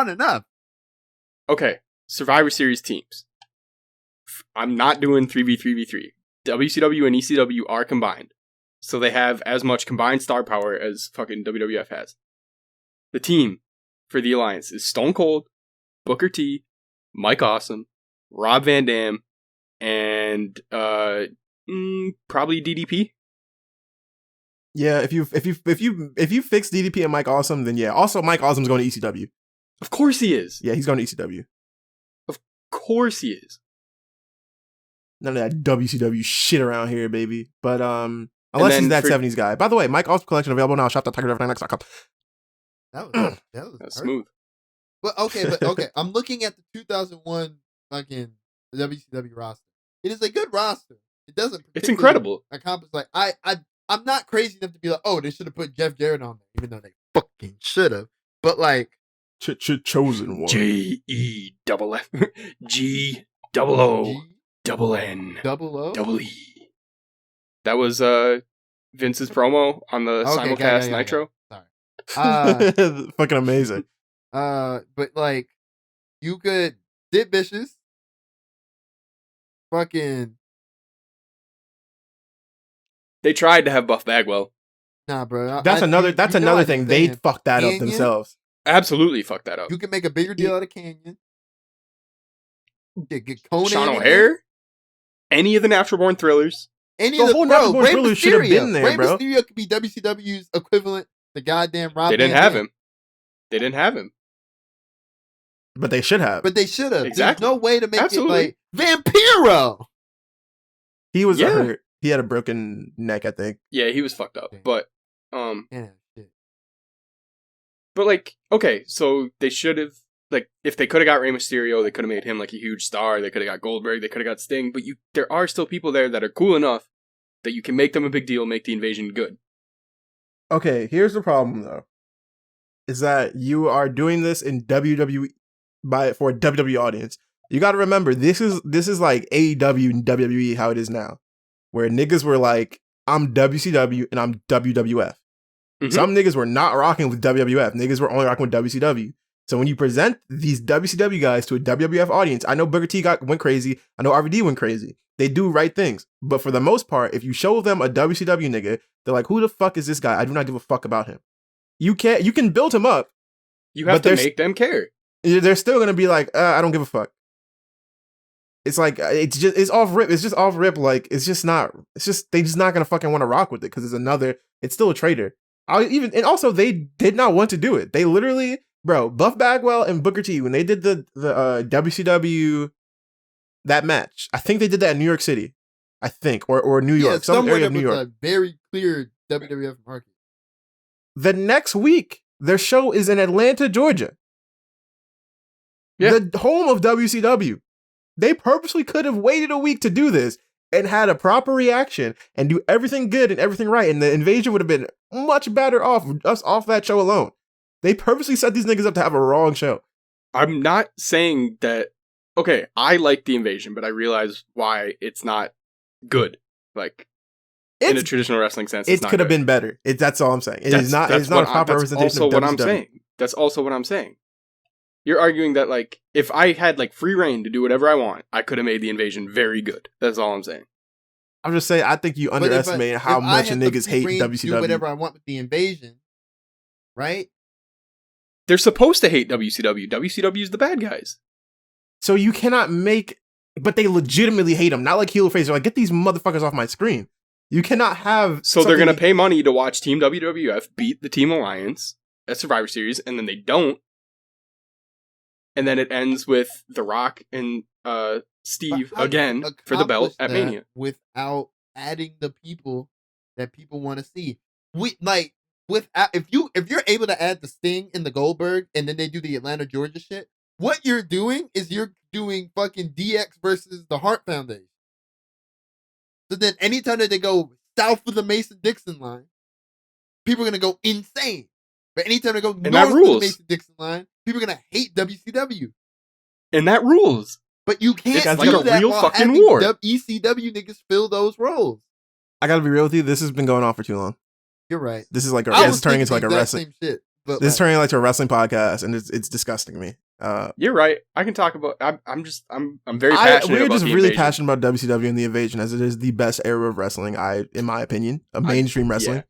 enough. Okay, Survivor Series teams. I'm not doing 3v3v3. WCW and ECW are combined, so they have as much combined star power as fucking WWF has. The team for the Alliance is Stone Cold, Booker T, Mike Awesome, Rob Van Dam, and probably DDP. Yeah, if you fix DDP and Mike Awesome, then yeah. Also, Mike Awesome's going to ECW. Of course he is. Yeah, he's going to ECW. Of course he is. None of that WCW shit around here, baby. But unless he's that 70s guy. By the way, Mike Awesome collection available now. Shop.tigerdrive9x.com. That was smooth. But okay. I'm looking at the 2001 fucking WCW roster. It is a good roster. It doesn't. It's incredible. Accomplish like I'm not crazy enough to be like, oh, they should have put Jeff Jarrett on there, even though they fucking should have. But like, chosen one. JEFF GOO. Double N. Double O? Double E. That was Vince's promo on the simulcast Nitro. Sorry. Fucking amazing. But like, you could Sid Vicious, fucking They tried to have Buff Bagwell. nah, bro. That's another thing. They understand. fucked that up Canyon? themselves. Absolutely fucked that up. You can make a bigger deal out of Canyon. Get Conan. Sean in there. O'Hare? Any of the Natural Born Thrillers? Any The of the whole bro, Natural Born Rey Thrillers should have Mysterio. been there, Rey bro. Mysterio could be WCW's equivalent to goddamn Rob. They didn't Van have Dam. him. They didn't have him. But they should have. But they should have. Exactly. There's no way to make Absolutely. it like Vampiro. He was Yeah. hurt. He had a broken neck, I think. Yeah, he was fucked up. But Yeah, shit. but like, okay, so they should have, like, if they could have got Rey Mysterio, they could have made him like a huge star. They could have got Goldberg. They could have got Sting. But there are still people there that are cool enough that you can make them a big deal, make the invasion good. Okay, here's the problem though. Is that you are doing this in WWE for a WWE audience. You got to remember this is like AEW and WWE how it is now, where niggas were like, I'm WCW and I'm WWF. Mhm. Some niggas were not rocking with WWF. Niggas were only rocking with WCW. So when you present these WCW guys to a WWF audience, I know Booker T went crazy. I know RVD went crazy. They do right things. But for the most part, if you show them a WCW nigga, they're like, who the fuck is this guy? I do not give a fuck about him. You can build him up. You have But to there's- make them care. They're still going to be like, I don't give a fuck. It's like, it's off rip. It's just off rip. Like, they just not going to fucking want to rock with it because it's still a traitor. And also they did not want to do it. They literally, bro, Buff Bagwell and Booker T, when they did the WCW, that match, I think they did that in New York City, I think, or New York, some somewhere area of that New was York. a very clear WWF market. The next week, their show is in Atlanta, Georgia. Yeah. The home of WCW. They purposely could have waited a week to do this and had a proper reaction and do everything good and everything right. And the invasion would have been much better off that show alone. They purposely set these niggas up to have a wrong show. I'm not saying that. Okay, I like the invasion, but I realize why it's not good. Like in a traditional wrestling sense, it could have been better. That's all I'm saying. It's not a proper representation also of what WCW. I'm saying. That's also what I'm saying. You're arguing that, like, if I had, like, free reign to do whatever I want, I could have made the invasion very good. That's all I'm saying. I'm just saying, I think you But underestimate how if I much had the niggas hate free reign to do WCW. whatever I want with the invasion, right? They're supposed to hate WCW. WCW is the bad guys. So you cannot but they legitimately hate them. Not like heel or face. They're like, get these motherfuckers off my screen. You cannot have. So they're going to pay money to watch Team WWF beat the Team Alliance at Survivor Series, and then they don't. And then it ends with The Rock and Steve But how do you again for the belt at accomplish that Mania. without adding the people that people want to see. If you're able to add the Sting and the Goldberg, and then they do the Atlanta, Georgia shit, what you're doing is you're doing fucking DX versus the Hart Foundation. So then anytime that they go south of the Mason-Dixon line, people are gonna go insane. But anytime they go that north of the rules. Mason-Dixon line, people are gonna hate WCW. And that rules. But you can't It's do like a that real while fucking having war. ECW niggas fill those roles. I gotta be real with you. This has been going on for too long. You're right. This is like I this was is turning into thinking like a the exact wrestling. same shit. But This is turning like to a wrestling podcast, and it's disgusting to me. You're right. I can talk about. I'm very passionate. We're about just the really invasion. passionate about WCW and the invasion, as it is the best era of wrestling. In my opinion, of mainstream wrestling. Yeah.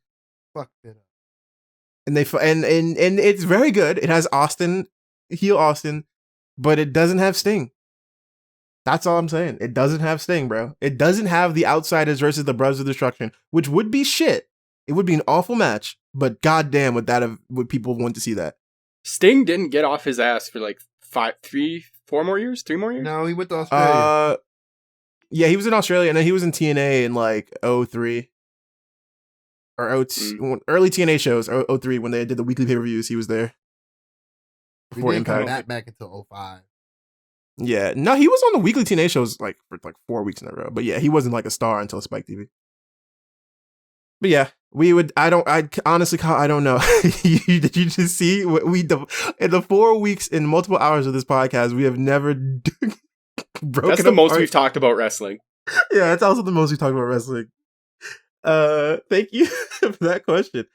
fuck it up. And and it's very good. It has heel Austin, but it doesn't have Sting. That's all I'm saying. It doesn't have Sting, bro. It doesn't have the Outsiders versus the Brothers of Destruction, which would be shit. It would be an awful match, but goddamn, would people want to see that? Sting didn't get off his ass for like 3 more years. No, he went to Australia. Yeah, he was in Australia, and then he was in TNA in like 03 or 02, early TNA shows, 03 when they did the weekly pay-per-views. He was there We before didn't come Impact. back until 05. Yeah, no, he was on the weekly TNA shows like for like 4 weeks in a row. But yeah, he wasn't like a star until Spike TV. But yeah, I honestly, Kyle, I don't know. Did you just see what in the 4 weeks in multiple hours of this podcast, we have never broken That's the most apart. we've talked about wrestling. Yeah, that's also the most we talked about wrestling. Thank you for that question.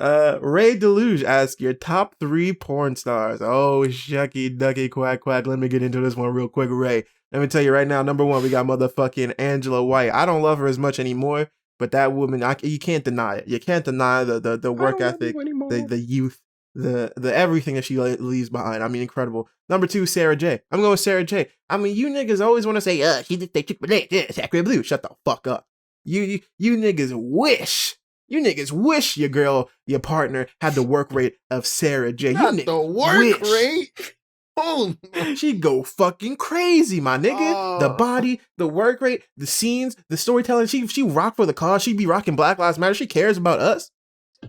Ray Deluge asks your top 3 porn stars. Oh, shucky ducky quack quack. Let me get into this one real quick, Ray. Let me tell you right now, number 1, we got motherfucking Angela White. I don't love her as much anymore, but that woman, you can't deny it. You can't deny the work ethic, the youth, the everything that she leaves behind. I mean, incredible. Number 2, Sarah J. I'm going with Sarah J. I mean, you niggas always want to say, she did they Triple H, Sacred Blue. Shut the fuck up. You niggas wish. You niggas wish your girl, your partner, had the work rate of Sarah J. Not you the niggas work wish. rate. Oh, She'd go fucking crazy, my nigga. The body, the work rate, the scenes, the storytelling. She rock for the cause. She'd be rocking Black Lives Matter. She cares about us.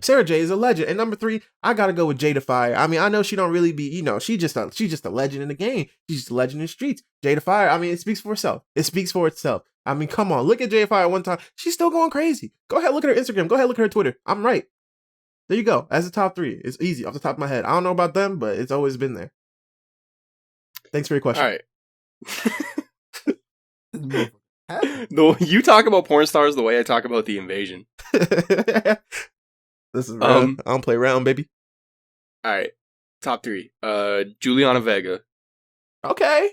Sarah J is a legend. And number 3, I gotta go with Jada Fire. I mean, I know she don't really be, she's just a legend in the game. She's just a legend in the streets. Jada Fire, I mean, it speaks for itself. It speaks for itself. I mean, come on, look at Jada Fire one time. She's still going crazy. Go ahead, look at her Instagram. Go ahead, look at her Twitter. I'm right. There you go. As the top 3. It's easy off the top of my head. I don't know about them, but it's always been there. Thanks for your question. All right. You talk about porn stars the way I talk about the invasion. Listen, man, I don't play around, baby. All right. Top 3. Juliana Vega. Okay.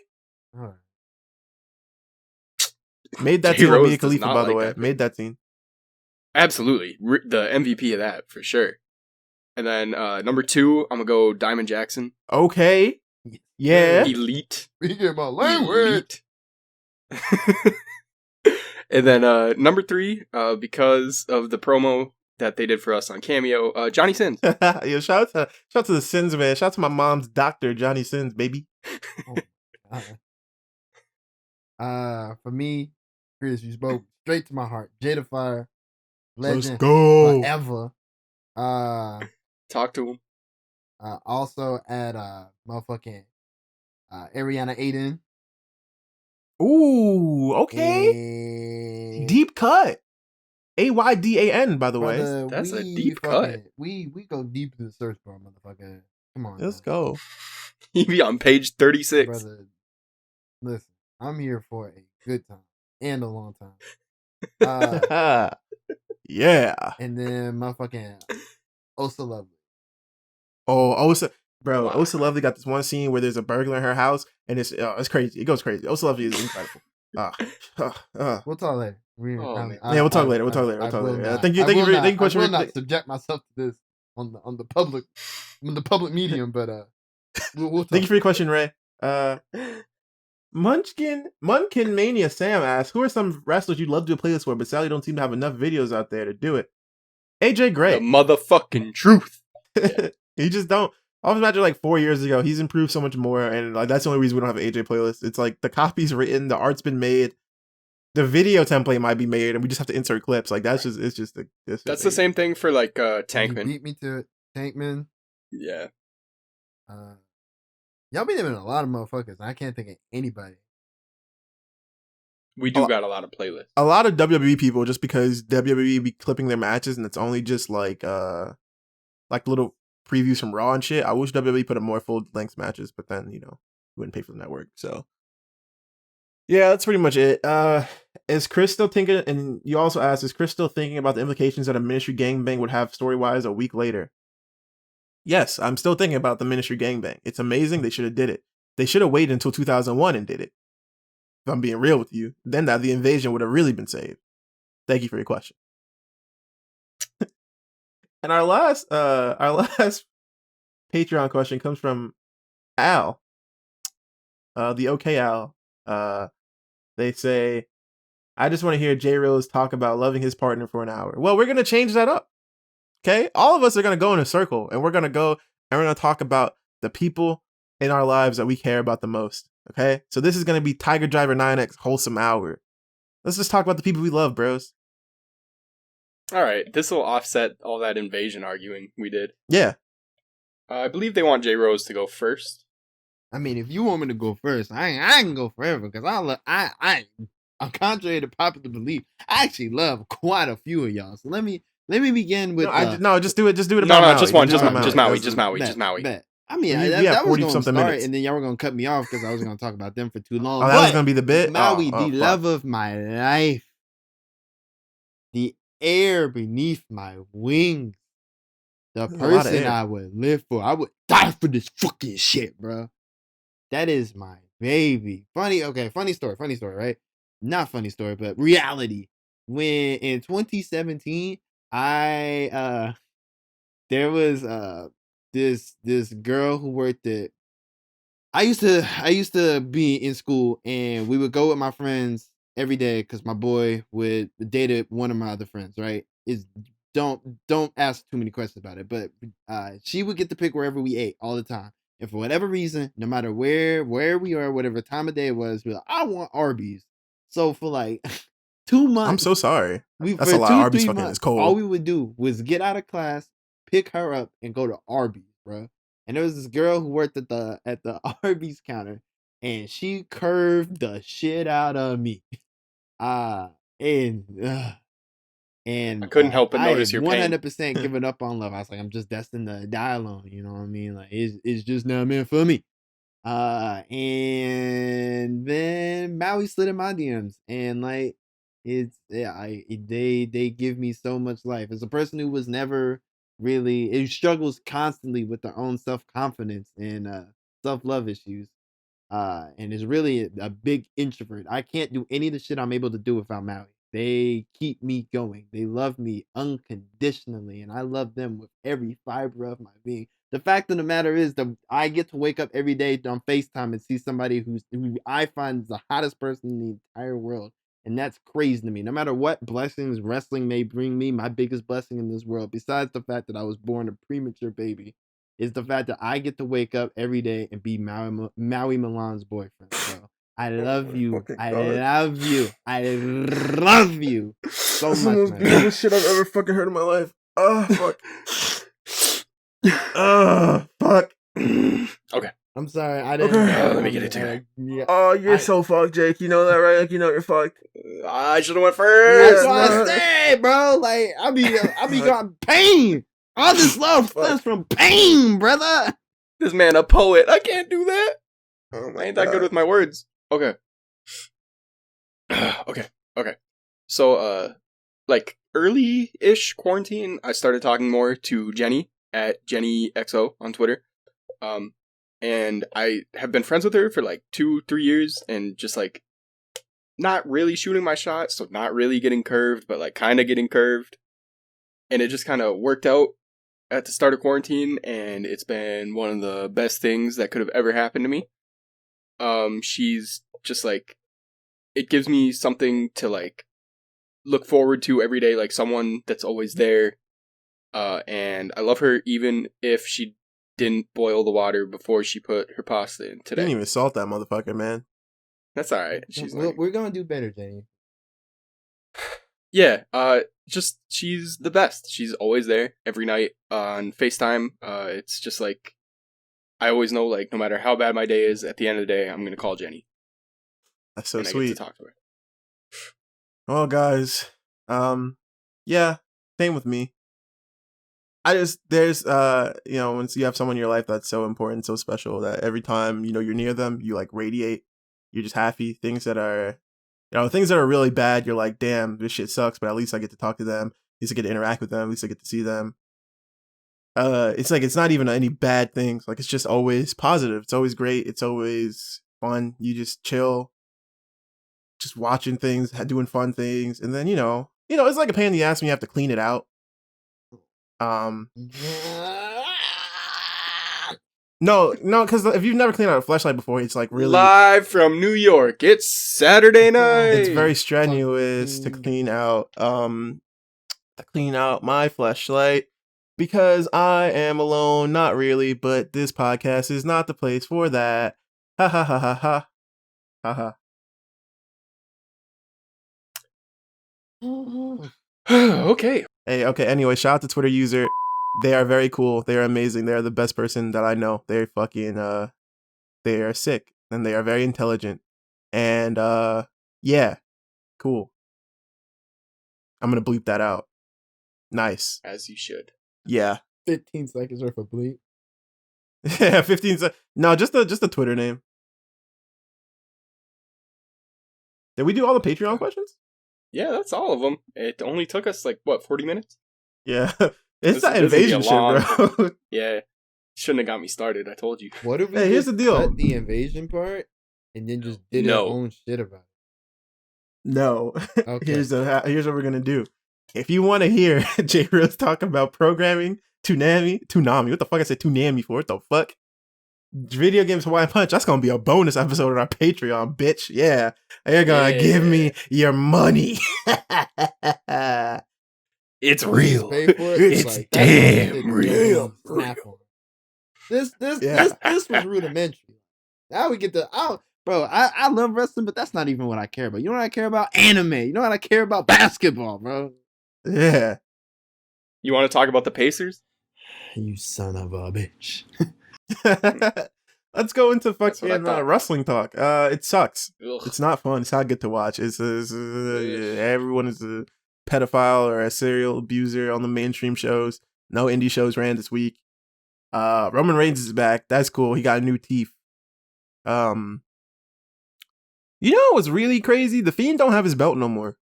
all right. Made that Jay scene with Rose Mia does Khalifa, not by the like way. that. Made that scene. Absolutely. The MVP of that, for sure. And then number 2, I'm going to go Diamond Jackson. Okay. Yeah. Elite. Speaking about language. And then number 3, because of the promo that they did for us on Cameo, Johnny Sins. Yo, shout out to the Sins, man. Shout out to my mom's doctor, Johnny Sins, baby. For me, Chris, you spoke straight to my heart. Jada Fire, legend, Let's go. forever. Talk to him. Also add motherfucking Ariana Aiden. Ooh, okay. And Deep cut. AYDAN, by the way. brother, That's a we deep fucking- cut. We go deep in the search bar, motherfucker. Come on, Let's now. go. He be on page 36. brother. Listen, I'm here for a good time and a long time. Yeah. And then motherfucking Osa Lovely. Oh, Osa. Bro, Wow. Osa Lovely got this one scene where there's a burglar in her house, and it's crazy. It goes crazy. Osa Lovely is incredible. We'll talk later. Oh, man. Yeah, we'll talk later. We'll talk later. I will not- Thank you I for will your not- question. I will not subject myself to this on the public medium, but we'll talk. Thank you for your question, Ray. Munchkin Mania Sam asks, who are some wrestlers you'd love to do a playlist for, but sadly don't seem to have enough videos out there to do it? AJ Gray. The motherfucking truth. He just don't. I was imagine like 4 years ago, he's improved so much more, and like that's the only reason we don't have an AJ playlist. It's like the copy's written, the art's been made, the video template might be made, and we just have to insert clips. Like that's just That's the same thing for like You Tankman. beat me to it, Tankman. Yeah. Y'all be naming a lot of motherfuckers, and I can't think of anybody. We do got a lot of playlists. A lot of WWE people, just because WWE be clipping their matches, and it's only just like little previews from Raw and shit. I wish WWE put up more full length matches, but then you wouldn't pay for the network. So yeah, that's pretty much it. Is Chris still thinking? And you also asked, is Chris still thinking about the implications that a Ministry gangbang would have story wise a week later? Yes, I'm still thinking about the Ministry gangbang. It's amazing. They should have did it. They should have waited until 2001 and did it. If I'm being real with you, then that the invasion would have really been saved. Thank you for your question. And our last Patreon question comes from Al. The OK Al. They say, I just want to hear J Rose talk about loving his partner for an hour. Well, we're gonna change that up. Okay? All of us are gonna go in a circle, and we're gonna talk about the people in our lives that we care about the most. Okay? So this is gonna be Tiger Driver 9X wholesome hour. Let's just talk about the people we love, bros. All right. This will offset all that invasion arguing we did. Yeah. I believe they want J Rose to go first. I mean, if you want me to go first, I can go forever because I'm contrary to popular belief. I actually love quite a few of y'all. So let me begin with No, just do it. Just do it. No, about just Maui. one, Do it just about Maui, just Maui, That's- just Maui, just Maui. Bet. I mean, We that have was 40 going to something start, minutes. and then y'all were going to cut me off because I was going to talk about them for too long. Oh, that was gonna be the bit? Maui, Oh, the fuck. love of my life, the air beneath my wings, the There's a lot of person air. I would live for. I would die for this fucking shit, bro. That is my baby. Funny story, right? Not funny story, but reality. When in 2017, there was this girl who worked at I used to be in school, and we would go with my friends every day because my boy would dated one of my other friends, right? Is don't ask too many questions about it, but she would get to pick wherever we ate all the time. And for whatever reason, no matter where we are, whatever time of day it was, we're like, I want Arby's. So for like 2 months, I'm so sorry. That's for a lot. Arby's 2-3 fucking months, is cold. all we would do was get out of class, pick her up, and go to Arby's, bro. And there was this girl who worked at the Arby's counter, and she curved the shit out of me. Uh and uh, I couldn't help but I notice had your pain. 100% given up on love. I was like, I'm just destined to die alone. You know what I mean? Like it's just not meant for me. And then Maui slid in my DMs, and like they give me so much life as a person who was never really it struggles constantly with their own self-confidence and self-love issues, and is really a big introvert. I can't do any of the shit I'm able to do without Maui. They keep me going. They love me unconditionally, and I love them with every fiber of my being. The fact of the matter is that I get to wake up every day on FaceTime and see somebody who I find is the hottest person in the entire world. And that's crazy to me. No matter what blessings wrestling may bring me, my biggest blessing in this world, besides the fact that I was born a premature baby, is the fact that I get to wake up every day and be Maui Milan's boyfriend. So I love you. I love you. I love you so That's much, the most man. beautiful shit I've ever fucking heard in my life. Oh, fuck. Oh, fuck. Okay. I'm sorry. I didn't. Okay. Let me get it together. Yeah. Oh, you're so fucked, Jake. You know that, right? Like, you know you're fucked. I should have went That's first. what no. I say, bro. Like I be going pain. All this love stems from pain, brother. This man a poet. I can't do that. Oh my I ain't that good God. with my words. Okay. Okay. So, like early-ish quarantine, I started talking more to Jenny at JennyXO on Twitter. And I have been friends with her for like 2-3 years, and just like not really shooting my shot, so not really getting curved, but like kind of getting curved. And it just kind of worked out at the start of quarantine, and it's been one of the best things that could have ever happened to me. She's just like, it gives me something to like look forward to every day, like someone that's always there. And I love her even if she didn't boil the water before she put her pasta in You today. didn't even salt that motherfucker, man. That's alright. She's learning. We're gonna do better, Jenny. Yeah, just she's the best. She's always there every night on FaceTime. It's just like, I always know, like, no matter how bad my day is, at the end of the day, I'm gonna call Jenny. That's so and I sweet. get to talk to her. Well, guys, yeah, same with me. There's, once you have someone in your life that's so important, so special, that every time, you're near them, you like radiate. You're just happy. Things that are really bad, you're like, damn, this shit sucks, but at least I get to talk to them. At least I get to interact with them. At least I get to see them. It's like, it's not even any bad things. Like, it's just always positive. It's always great. It's always fun. You just chill, just watching things, doing fun things. And then, it's like a pain in the ass when you have to clean it out. No, because if you've never cleaned out a fleshlight before, it's like really Live from New York, it's Saturday night. it's very strenuous to clean out my fleshlight because I am alone. Not really, but this podcast is not the place for that. Ha ha ha ha ha ha ha. Okay. Hey, okay. Anyway, shout out to Twitter user. They are very cool. They are amazing. They are the best person that I know. They're fucking they are sick and they are very intelligent. And yeah, cool. I'm gonna bleep that out. Nice. As you should. Yeah. 15 seconds worth of bleep. Yeah, 15. No, just the Twitter name. Did we do all the Patreon questions? Yeah, that's all of them. It only took us 40 minutes? Yeah, it's This that is gonna be a invasion shit, long bro. Yeah. Shouldn't have got me started, I told you. What if we Hey, here's just the deal. cut the invasion part and then just did our No. own shit about No, Okay. here's what we're gonna do. If you want to hear J Rose talk about programming, Toonami, what the fuck I said Toonami for? What the fuck? Video games Hawaiian Punch. That's gonna be a bonus episode on our Patreon, bitch. Yeah, you're gonna give me your money. It's it. real. Pay for it? It's Like, damn that's real. Snap on. This Yeah. this was rudimentary. Now we get to bro. I love wrestling, but that's not even what I care about. You know what I care about? Anime. You know what I care about? Basketball, bro. Yeah. You want to talk about the Pacers? You son of a bitch. Let's go into That's what I fucking thought. wrestling talk. It sucks. Ugh. It's not fun. It's not good to watch. Everyone is a pedophile or a serial abuser on the mainstream shows. No indie shows ran this week. Roman Reigns is back. That's cool. He got new teeth. You know what's really crazy? The Fiend don't have his belt no more.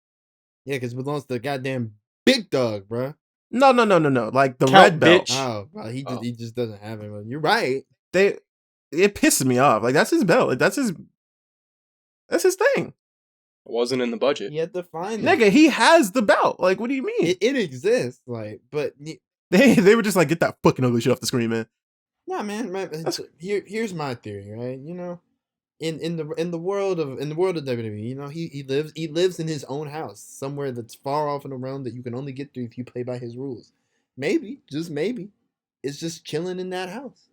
Yeah, because it belongs to the goddamn big dog, bro. No. Like the Count, red belt. bitch. Oh, bro, he just doesn't have it. You're right. It pisses me off. Like that's his belt. Like, that's his thing. It wasn't in the budget. You have to find it. Nigga, he has the belt. Like, what do you mean? It exists, like, but They were just like, get that fucking ugly shit off the screen, man. nah, man. Here's my theory, right? You know, in the world of WWE, you know, he lives in his own house somewhere that's far off in a realm that you can only get to if you play by his rules. Maybe, just maybe, it's just chilling in that house.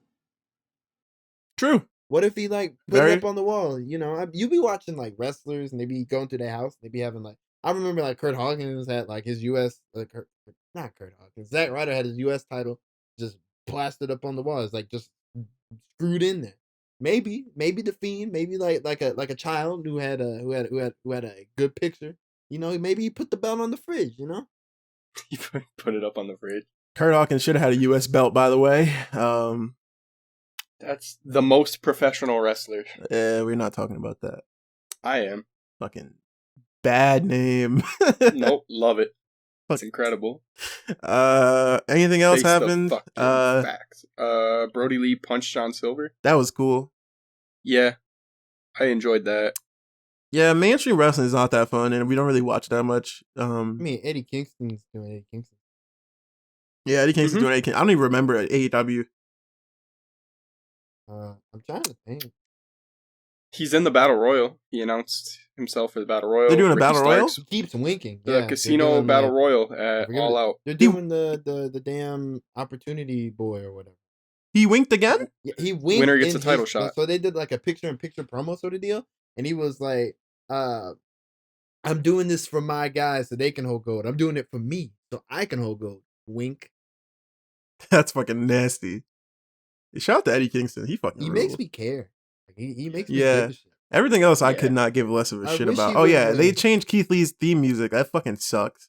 True. What if he like put Very- it up on the wall? You know, you be watching like wrestlers and they be going to their house. They be having like, I remember like Kurt Hawkins had like his U.S. Not Kurt Hawkins. Zack Ryder had his U.S. title just plastered up on the wall. It's like just screwed in there. Maybe the Fiend. Maybe like a child who had a good picture. You know, maybe he put the belt on the fridge. You know. He put it up on the fridge. Kurt Hawkins should have had a U.S. belt, by the way. That's the most professional wrestler. We're not talking about that. I am. Fucking bad name. Nope, love it. It's incredible. Anything else Face the happened? fucking facts. Brody Lee punched John Silver. That was cool. Yeah, I enjoyed that. Yeah, mainstream wrestling is not that fun, and we don't really watch that much. I mean, Eddie Kingston's doing Eddie Kingston. Yeah, Eddie Kingston's Mhm. doing Eddie Kingston. I don't even remember AEW. I'm trying to think. He's in the Battle Royal. He announced himself for the Battle Royal. They're doing a Ricky Battle Royal? Starks, He keeps winking. The Yeah, Casino they're doing, Battle like, Royal at we're gonna- All Out. They're doing the damn Opportunity Boy or whatever. He winked again? Yeah, he winked. Winner gets in a title his- shot. So they did like a picture-in-picture promo sort of deal, and he was like, "I'm doing this for my guys so they can hold gold. I'm doing it for me so I can hold gold." Wink. That's fucking nasty. Shout out to Eddie Kingston. He fucking He rules. makes me care. Like, he makes me Yeah. give a shit. Everything else I Yeah. could not give less of a I shit wish about. he Oh yeah, would've- they changed Keith Lee's theme music. That fucking sucks.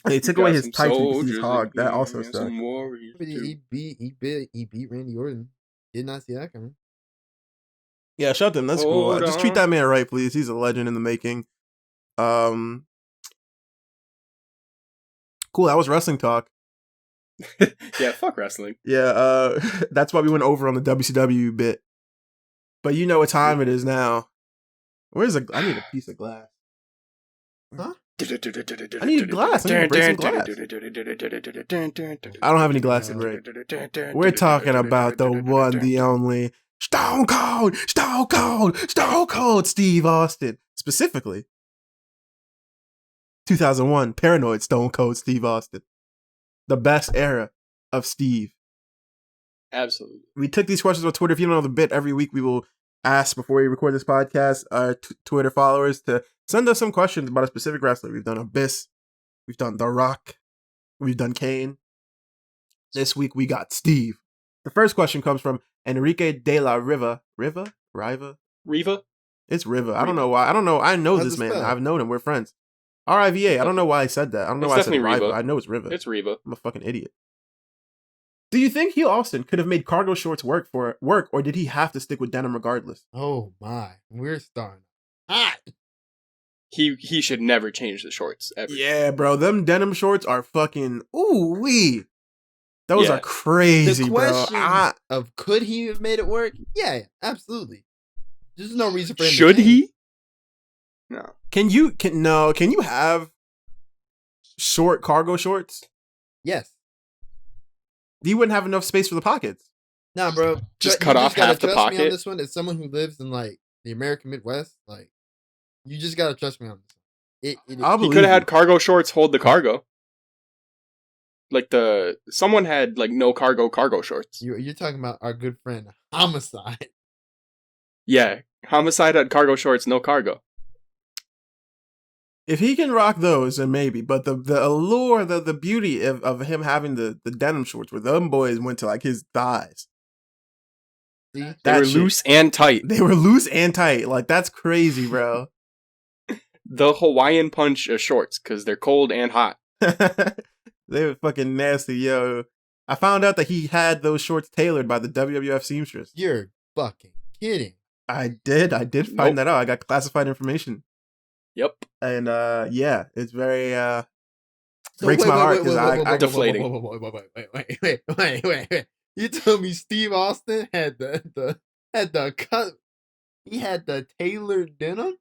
They took away his tight his hog. That also sucks. But he beat Randy Orton. Did not see that coming. Yeah, shout out to him. That's cool. Hold Just treat on. that man right, please. He's a legend in the making. Cool. That was wrestling talk. Yeah, fuck wrestling. Yeah, that's why we went over on the WCW bit. But you know what time it is now. I need a piece of glass. Huh? I need a glass. I need to break some glass. I don't have any glass to break. We're talking about the one, the only Stone Cold Steve Austin. Specifically, 2001 Paranoid Stone Cold Steve Austin. The best era of Steve. Absolutely. We took these questions on Twitter. If you don't know the bit, every week we will ask before we record this podcast our Twitter followers to send us some questions about a specific wrestler. We've done Abyss. We've done The Rock. We've done Kane. This week we got Steve. The first question comes from Enrique de la Riva. Riva? Riva? It's Riva. I don't know why. I don't know. I know How's this it man. spelled? I've known him. We're friends. R-I-V-A. I don't know why I said that. I don't know It's why I said definitely Riva. Riva. I know it's Riva. It's Riva. I'm a fucking idiot. Do you think Heel Austin could have made cargo shorts work, or did he have to stick with denim regardless? Oh my, we're starting hot. He should never change the shorts ever. Yeah, bro, them denim shorts are fucking ooh wee. Those are crazy, The bro. question of could he have made it work? Yeah, absolutely. There's no reason for him. Should he? No. Can you have short cargo shorts? Yes. You wouldn't have enough space for the pockets. Nah, bro. Just cut off half the Me on pocket. this one, as someone who lives in like the American Midwest, like you just gotta trust me on this one. He could have had cargo shorts hold the cargo. Like someone had like no cargo shorts. You're talking about our good friend Homicide. Yeah, Homicide had cargo shorts, no cargo. If he can rock those, then maybe. But the allure, the beauty of him having the denim shorts, where them boys went to like his thighs. See? They were loose and tight. They were loose and tight. Like, that's crazy, bro. The Hawaiian punch shorts, because they're cold and hot. They were fucking nasty, yo. I found out that he had those shorts tailored by the WWF seamstress. You're fucking kidding. I did find that out. I got classified information. Yep. And yeah, it's very breaks my heart because I deflating. Wait. You told me Steve Austin had the cut. He had the tailored denim.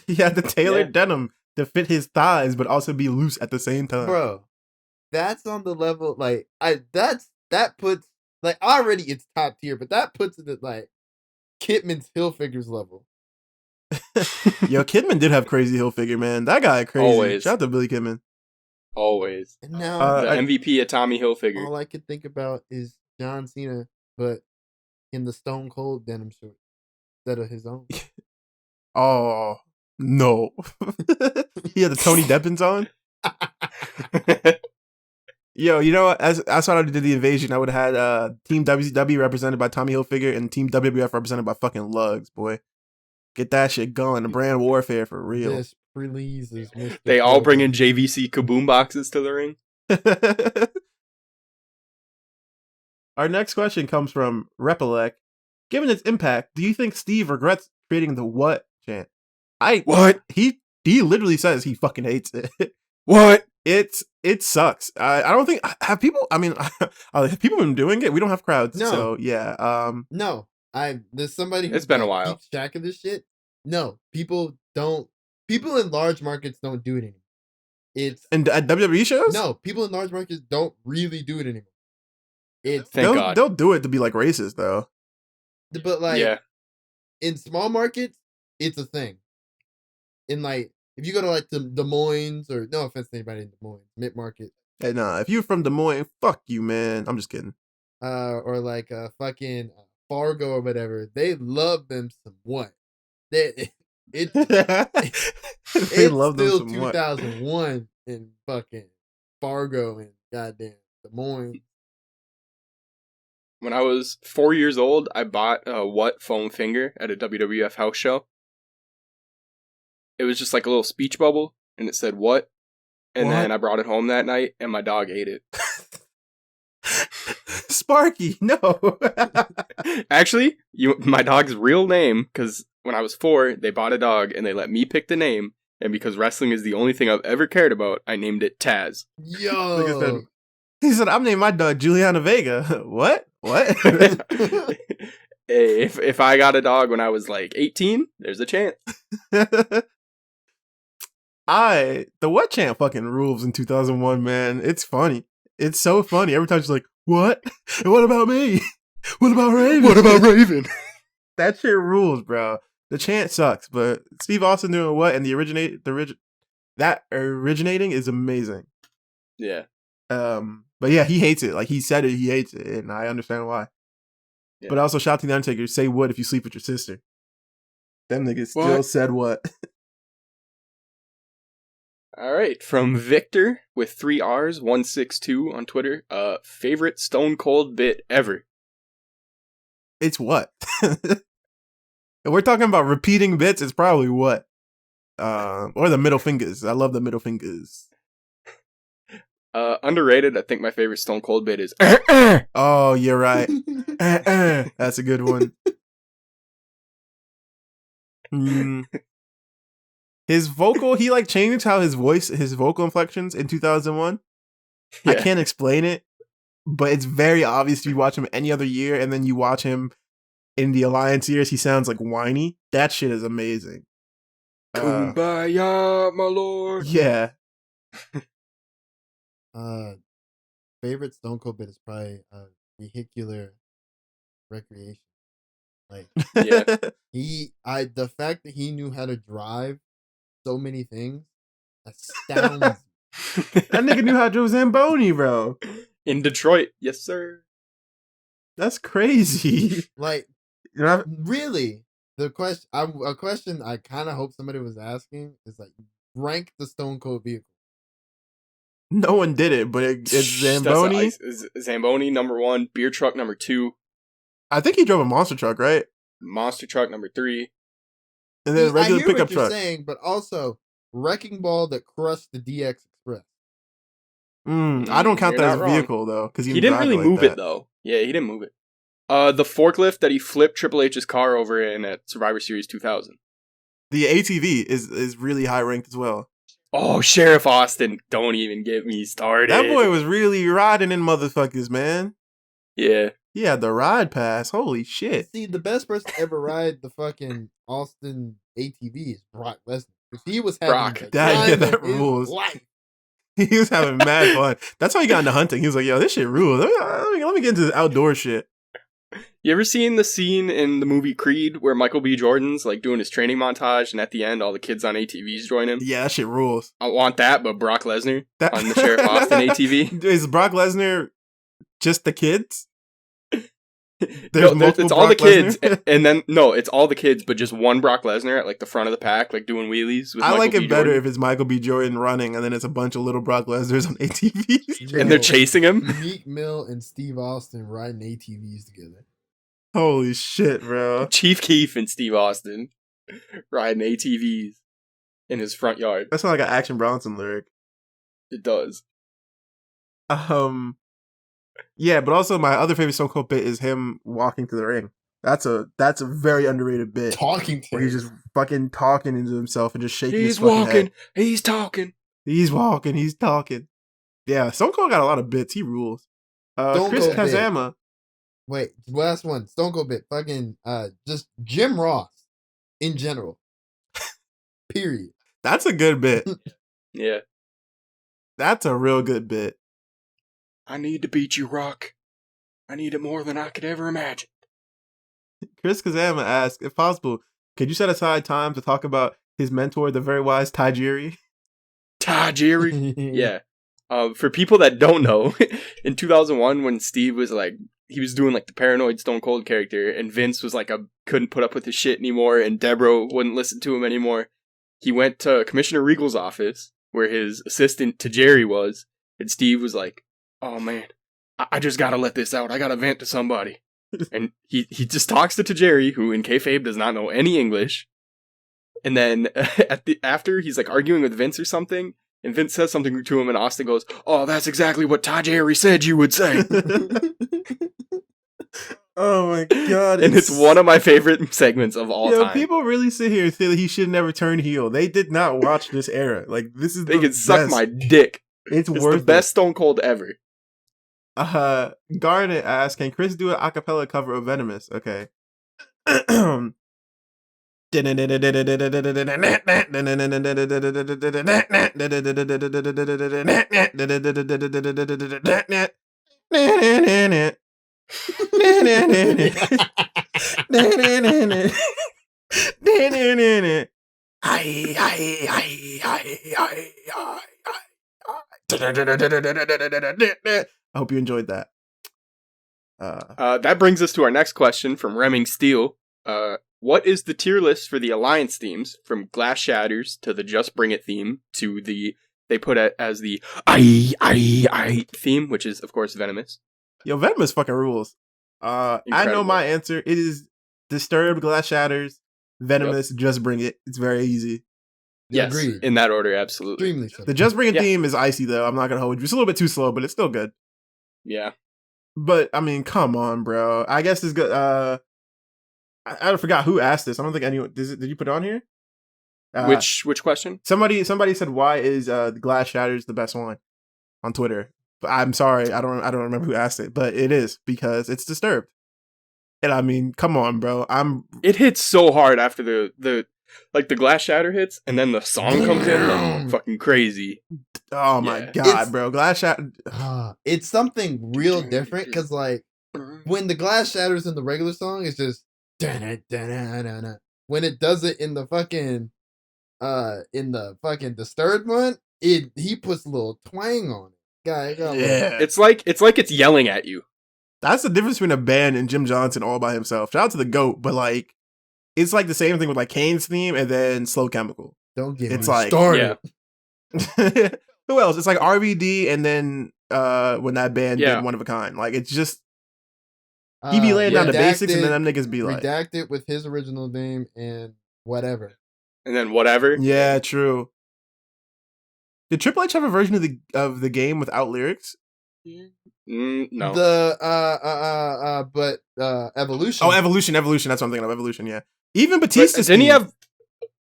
He had the tailored denim to fit his thighs, but also be loose at the same time. Bro, that's on the level. Like that puts like already it's top tier, but that puts it at like Kidman's Hill Figures level. Yo, Kidman did have crazy heel figure, man. That guy crazy. Always. Shout out to Billy Kidman. Always. And now the MVP of Tommy Hilfiger. all I can think about is John Cena, but in the Stone Cold denim shorts instead of his own. Oh no. He had the Tony Deppins on. Yo, you know what? As I did the invasion, I would have had Team WCW represented by Tommy Hilfiger and Team WWF represented by fucking Lugs, boy. Get that shit going. The brand warfare for real. This release is Mr. They all bring in JVC kaboom boxes to the ring. Our next question comes from Repelec. Given its impact, do you think Steve regrets creating the what chant? What? He literally says he fucking hates it. What? It sucks. I don't think have people. I mean, have people been doing it? We don't have crowds, No. so yeah. No, there's somebody. It's been a while. Keeps track of this shit. No, people don't. People in large markets don't do it anymore. It's and at WWE shows. No, people in large markets don't really do it anymore. Thank God. They'll do it to be like racist though. But like, yeah. In small markets, it's a thing. In like, if you go to like Des Moines, or no offense to anybody in Des Moines, mid market. Hey, nah, if you're from Des Moines, fuck you, man. I'm just kidding. Or like fucking Fargo or whatever. They love them some what? They love them some 2001 in fucking Fargo and goddamn Des Moines. When I was 4 years old, I bought a What foam finger at a WWF house show. It was just like a little speech bubble, and it said what, and then I brought it home that night, and my dog ate it. Sparky, no. Actually, my dog's real name, because when I was 4, they bought a dog, and they let me pick the name, and because wrestling is the only thing I've ever cared about, I named it Taz. Yo! He said, I'm naming my dog Juliana Vega. What? Hey, if I got a dog when I was like 18, there's a chance. The what chant fucking rules in 2001, man. It's funny. It's so funny. Every time she's like, what? And what about me? What about Raven? What about Raven? That shit rules, bro. The chant sucks, but Steve Austin doing what and that originating is amazing. Yeah. But yeah, he hates it. Like he said it, he hates it, and I understand why. Yeah. But also shout to the Undertaker, say what if you sleep with your sister. Them niggas still said what. All right, from Victor with 3 R's 162 on Twitter. Favorite Stone Cold bit ever. It's what? If we're talking about repeating bits, it's probably what? Or the middle fingers. I love the middle fingers. Underrated. I think my favorite Stone Cold bit is. Oh, you're right. That's a good one. His vocal, he like changed how his vocal inflections in 2001. Yeah. I can't explain it, but it's very obvious if you watch him any other year and then you watch him in the Alliance years, he sounds like whiny. That shit is amazing. Kumbaya, my lord. Yeah. Favorite Stone Cold bit is probably vehicular recreation. Like Yeah. the fact that he knew how to drive so many things astounds me. That nigga knew how to drive Zamboni, bro. In Detroit, yes sir. That's crazy. Like, You know, really, a question I kind of hope somebody was asking is like, rank the Stone Cold vehicle. no one did it, but it's Zamboni. Zamboni #1, beer truck #2, I think he drove a monster truck, right? monster truck #3. And then regular I hear pickup what you're truck. saying, but also wrecking ball that crushed the DX Express. I don't count You're that as not a wrong. vehicle though, because He didn't really move it though. Yeah, he didn't move it. The forklift that he flipped Triple H's car over in at Survivor Series 2000. The ATV is really high ranked as well. Oh, Sheriff Austin! Don't even get me started. That boy was really riding in motherfuckers, man. Yeah. He had the ride pass. Holy shit. See, the best person to ever ride the fucking Austin ATV is Brock Lesnar. If he was having Brock. the That time that of his rules. life. He was having mad fun. That's how he got into hunting. He was like, yo, this shit rules. Let me get into this outdoor shit. You ever seen the scene in the movie Creed where Michael B. Jordan's like doing his training montage and at the end all the kids on ATVs join him? Yeah, that shit rules. I want that, but Brock Lesnar That- on the Sheriff Austin ATV. Is Brock Lesnar just the kids? No, multiple it's all the Brock kids, Lesnar? and then no, it's all the kids, but just one Brock Lesnar at like the front of the pack, like doing wheelies. With I Michael like B. it better Jordan. if it's Michael B. Jordan running and then it's a bunch of little Brock Lesnar's on ATVs. And they're chasing him. Meek Mill and Steve Austin riding ATVs together. Holy shit, bro. Chief Keef and Steve Austin riding ATVs in his front yard. That sounds like an Action Bronson lyric. It does. Yeah, but also my other favorite Stone Cold bit is him walking to the ring. That's a very underrated bit. Talking to Where he's him. just fucking talking into himself and just shaking his He's fucking walking. head. He's talking. He's walking. He's talking. Yeah, Stone Cold got a lot of bits. He rules. Stone Chris Cold bit. Kazama. Wait, last one. Stone Cold bit. Fucking just Jim Ross in general. Period. That's a good bit. Yeah. That's a real good bit. I need to beat you, Rock. I need it more than I could ever imagine. Chris Kazama asks, if possible, could you set aside time to talk about his mentor, the very wise Tajiri? Tajiri. Yeah. For people that don't know, in 2001, when Steve was like, he was doing like the paranoid Stone Cold character, and Vince was like, couldn't put up with his shit anymore, and Deborah wouldn't listen to him anymore. He went to Commissioner Regal's office, where his assistant Tajiri was, and Steve was like, oh man, I just gotta let this out. I gotta vent to somebody. And he just talks to Tajiri, who in kayfabe does not know any English. And then after he's like arguing with Vince or something, and Vince says something to him, and Austin goes, oh, that's exactly what Tajiri said you would say. Oh my god. And it's one of my favorite segments of all time. People really sit here and say that he should never turn heel. They did not watch this era. Like, this is They the can suck best. my dick. It's It's worth the best Stone Cold ever. it. Garnet asks, can Chris do an acapella cover of Venomous? Okay. I hope you enjoyed that. That brings us to our next question from Remming Steele. What is the tier list for the Alliance themes, from Glass Shatters to the Just Bring It theme to the, they put it as the I theme, which is of course Venomous. Yo, Venomous fucking rules. I know Incredible. my answer. It is Disturbed, Glass Shatters, Venomous, Just Bring It. It's very easy. Yes, Agreed. in that order, absolutely. Extremely simple. The Just Bring It Yeah. theme is icy though. I'm not gonna hold you. It's a little bit too slow, but it's still good. Yeah. But I mean, come on, bro. I guess it's good. I forgot who asked this. I don't think anyone did you put it on here? Which question? Somebody said why is the Glass Shatters the best one on Twitter. But I'm sorry, I don't remember who asked it, but it is because it's Disturbed. And I mean, come on, bro. It hits so hard after the glass shatter hits, and then the song comes in, like, fucking crazy. Oh my Yeah. god, bro. Glass Shatter. It's something real different because like when the glass shatters in the regular song, it's just da-na-da-na-na-na. When it does it in the fucking Disturbed one, he puts a little twang on it. Yeah. It's like it's yelling at you. That's the difference between a band and Jim Johnson all by himself. Shout out to the GOAT, but like it's like the same thing with like Kane's theme and then Slow Chemical. Don't get It's me like- started. Who else? It's like RVD and then when that band Yeah. did One of a Kind. Like it's just he be laying down the basics and then them niggas be like, redacted with his original name and whatever. And then whatever. yeah, true. Did Triple H have a version of the game without lyrics? No. But Evolution. Oh, Evolution. That's what I'm thinking of. Evolution, yeah. Even But Batista's didn't he theme. have?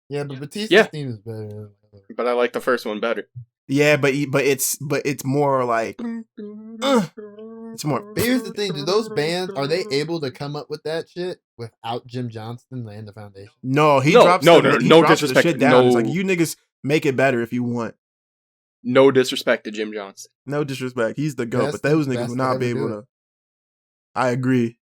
Yeah, but Batista's Yeah. theme is better. But I like the first one better. Yeah, but it's more like it's more. But here's the thing: do those bands are they able to come up with that shit without Jim Johnston laying the foundation? No, he No, drops no, the, no, he no drops the disrespect, shit down. It's no- like you niggas make it better if you want. No disrespect to Jim Johnson. No disrespect, he's the GOAT, Best- but those niggas best will to not ever be do able it. to. I agree.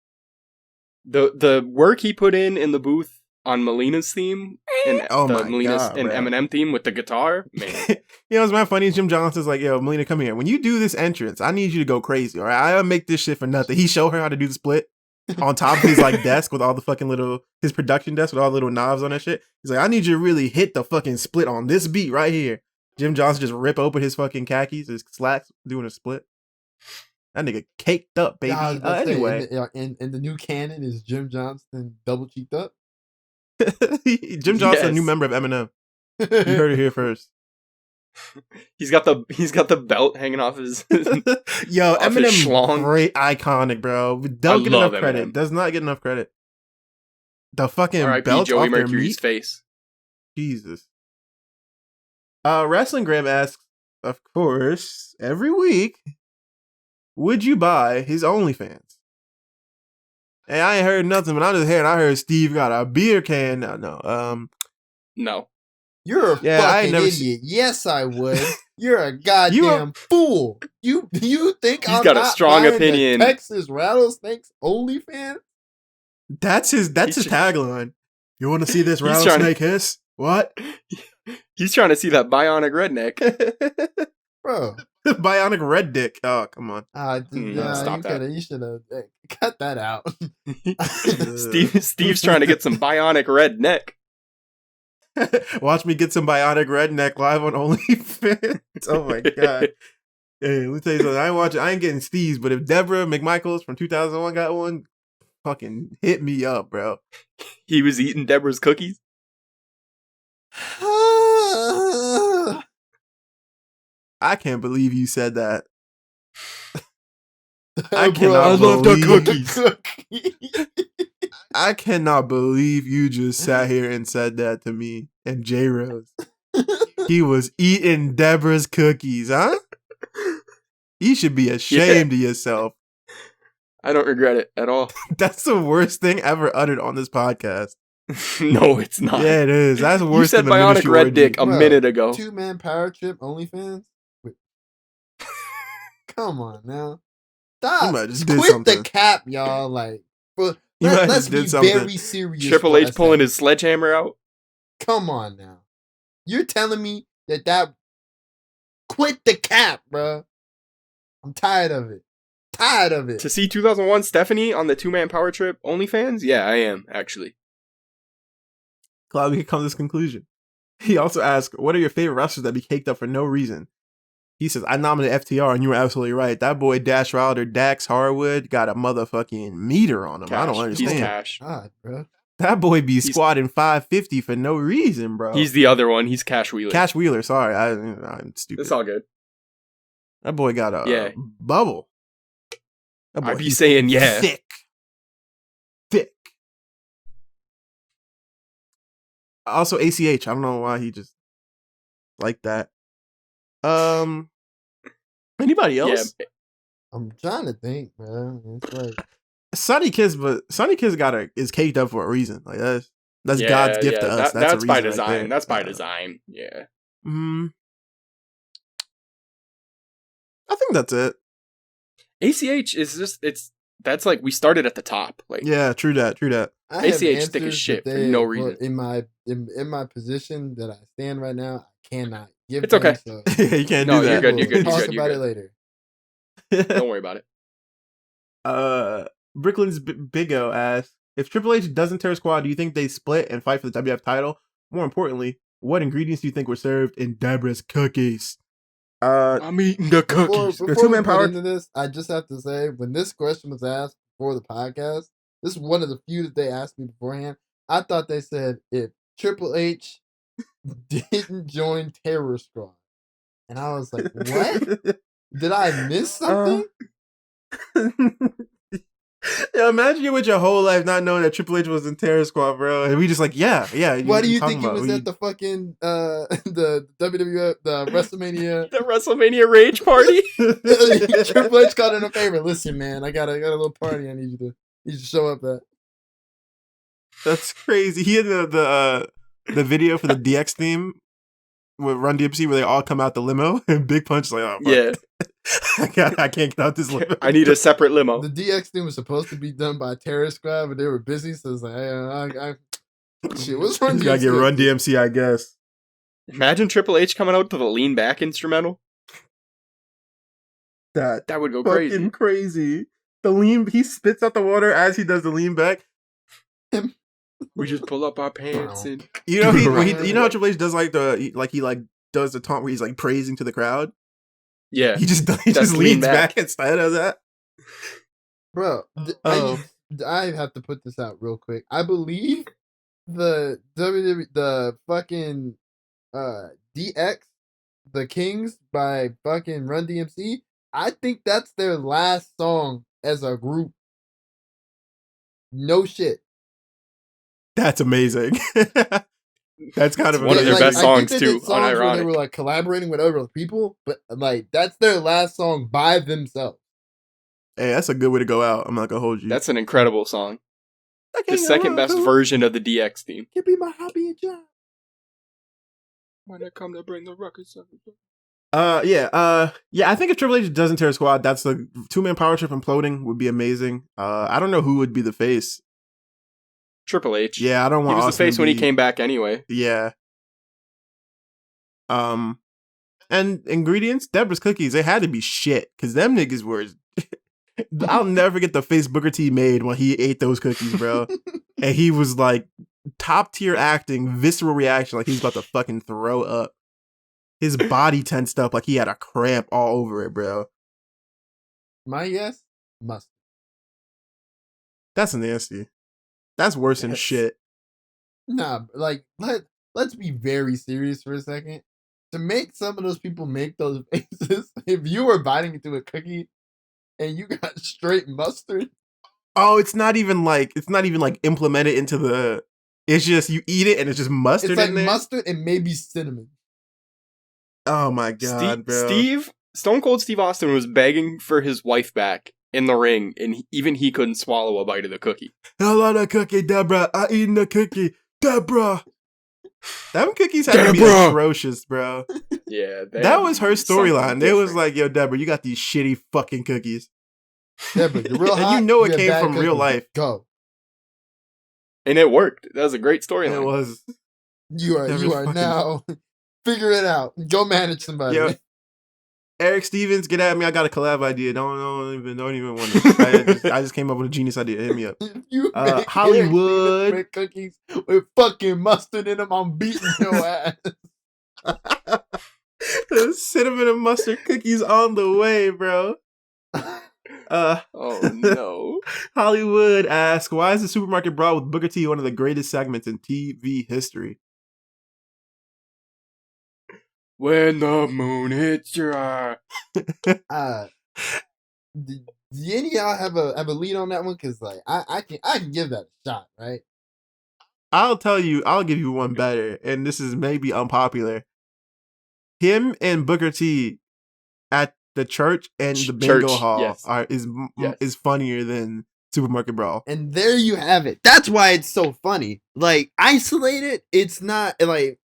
The work he put in the booth on Melina's theme and Oh the my Melina's God, and bro. Eminem theme with the guitar, man. You know, it's my funny. Jim Johnson's like, yo, Melina, come here. When you do this entrance, I need you to go crazy. All right, I don't make this shit for nothing. He showed her how to do the split on top of his like desk with all the fucking his production desk with all the little knobs on that shit. He's like, I need you to really hit the fucking split on this beat right here. Jim Johnson just rip open his fucking khakis, his slacks, doing a split. That nigga caked up, baby. Yeah, I was about to say, Anyway, in the new canon is Jim Johnston double cheeked up. Jim Johnson, a new Yes. member of Eminem. You heard it here first. He's got the belt hanging off his. Yo, Off his Eminem, schlong. great, iconic, bro. Don't I get love enough credit. Eminem. Does not get enough credit. The fucking R.I.P. belt Joey off their Mercury's meat. face. Jesus. Wrestling Graham asks, of course, every week, would you buy his OnlyFans? Hey, I ain't heard nothing, but I'm just hearing. I heard Steve got a beer can. No. No. You're a Yeah, I fucking ain't never idiot. Yes, I would. You're a goddamn fool. You think He's I'm got a not strong buying the opinion. Texas Rattlesnakes OnlyFans? That's his He's- tagline. You want to see this He's trying to- rattlesnake hiss? What? He's trying to see that bionic redneck. Bro. Bionic red dick. Oh, come on. Stop that. You should have cut that out. Steve's trying to get some bionic redneck. Watch me get some bionic redneck live on OnlyFans. Oh my god. Hey, let me tell you something. I ain't getting Steve's, but if Deborah McMichaels from 2001 got one, fucking hit me up, bro. He was eating Deborah's cookies. I can't believe you said that. Bro, cannot I love believe- the cookies. I cannot believe you just sat here and said that to me and J Rose. He was eating Deborah's cookies, huh? You should be ashamed of yourself. I don't regret it at all. That's the worst thing ever uttered on this podcast. No, it's not. Yeah, it is. That's worse You said than the bionic Ministry red orgy. dick a Bro, minute ago. 2-man power trip OnlyFans? Wait. Come on now. You Stop. might just did Quit something. the cap, y'all. Like, bro, You might let's just be did something. very serious. Triple for a H pulling second. his sledgehammer out. Come on now. You're telling me that quit the cap, bro. I'm tired of it. Tired of it. To see 2001 Stephanie on the 2-man power trip OnlyFans? Yeah, I am, actually. Glad we could come to this conclusion. He also asked, what are your favorite wrestlers that be caked up for no reason? He says, I nominated FTR, and you were absolutely right. That boy Dash Wilder, Dax Harwood, got a motherfucking meter on him. I don't Cash. He's understand. cash. God, bro. That boy be squatting 550 for no reason, bro. He's the other one. He's Cash Wheeler. Cash Wheeler. Sorry, I'm stupid. It's all good. That boy got a bubble. That boy, I'd be saying, yeah. Thick. Also, ACH. I don't know why he just like that. Anybody else? Yeah. I'm trying to think, man. It's like Sonny Kiss, but Sonny Kiss is caked up for a reason. Like that's God's gift to us. That's by a reason design. right That's by design. Yeah. I think that's it. ACH is just that's like we started at the top. Like yeah, true that. I ACH have thick as answers shit that for they- no well, reason. In my position that I stand right now, I cannot give. It's okay. So Yeah, you can't No, do you're that. good, you're good, We'll you're talk good, you're about good. it later. Don't worry about it. Brooklyn's Big O asks, if Triple H doesn't tear squad, do you think they split and fight for the WF title? More importantly, what ingredients do you think were served in Deborah's cookies? I'm eating the cookies. Before we two-man put power- into this, I just have to say, when this question was asked before the podcast, this is one of the few that they asked me beforehand. I thought they said if Triple H didn't join Terror Squad, and I was like, "What? Did I miss something?" Yeah, imagine you with your whole life not knowing that Triple H was in Terror Squad, bro, and we just like, yeah. Why do you think he was at the fucking the WWF the WrestleMania? The WrestleMania Rage Party. Triple H got in a favor. Listen, man, I got a little party. I need you to show up at. That's crazy. He had the video for the DX theme with Run DMC where they all come out the limo and Big Punch like, oh fuck. Yeah. I can't get out this limo. I need a separate limo. The DX thing was supposed to be done by Terror Squad, but they were busy, so it's like, shit, what's Run You gotta DMC? get Run DMC, I guess. Imagine Triple H coming out to the lean back instrumental. That That would go fucking crazy. crazy. He spits out the water as he does the lean back. We just pull up our pants and You know you know how Triple H does like he does the taunt where he's like praising to the crowd. yeah. He just lean leans back. back instead of that. Bro, I have to put this out real quick. I believe the fucking DX, the Kings by fucking Run DMC. I think that's their last song as a group. No shit. That's amazing. That's kind of One of their amazing. best songs, I think they too, did songs where they unironic. were like collaborating with other people, but like that's their last song by themselves. Hey, that's a good way to go out. I'm not gonna hold you. That's an incredible song. I The can't second go best out. version of the DX theme. Can be my hobby and job. When I come to bring the ruckus up. Yeah. I think if Triple H doesn't tear squad, that's the 2-man power trip imploding would be amazing. I don't know who would be the face. Triple H. Yeah, I don't He want was the Austin face to when he be- came back anyway. Yeah. And ingredients, Deborah's cookies, they had to be shit because them niggas were. I'll never forget the face Booker T made when he ate those cookies, bro. And he was like top tier acting, visceral reaction, like he's about to fucking throw up. His body tensed up like he had a cramp all over it, bro. My guess, must. That's nasty. That's worse than Yes. shit. Nah, like let's be very serious for a second. To make some of those people make those faces, if you were biting into a cookie and you got straight mustard, Oh, it's not even like implemented into the. It's just you eat it and it's just mustard it's like in there. mustard and maybe cinnamon. Oh my god, bro. Stone Cold Steve Austin was begging for his wife back in the ring, and even he couldn't swallow a bite of the cookie. I love the cookie, Deborah. I eating the cookie, Deborah. Them cookies had to be Deborah. atrocious, bro. Yeah, That was her storyline. something They was different. like, "Yo, Deborah, you got these shitty fucking cookies." Deborah, you're real And hot. you know it have came bad from real cookies. life. Go. And it worked. That was a great storyline. It was. You Deborah's are fucking- now. Figure it out. Go manage somebody. Yo, Eric Stevens, get at me. I got a collab idea. Don't even want to. I just came up with a genius idea. Hit me up. If you Uh, make Eric Hollywood. Stevens make cookies with fucking mustard in them, I'm beating your ass. Cinnamon and mustard cookies on the way, bro. Oh no. Hollywood asks, why is the supermarket brawl with Booker T one of the greatest segments in TV history? When the moon hits your eye. Do any of y'all have a lead on that one? Because like I can give that a shot, right? I'll give you one better, and this is maybe unpopular. Him and Booker T at the church and the bingo hall yes. is funnier than Supermarket Brawl. And there you have it. That's why it's so funny. Like isolated, it's not like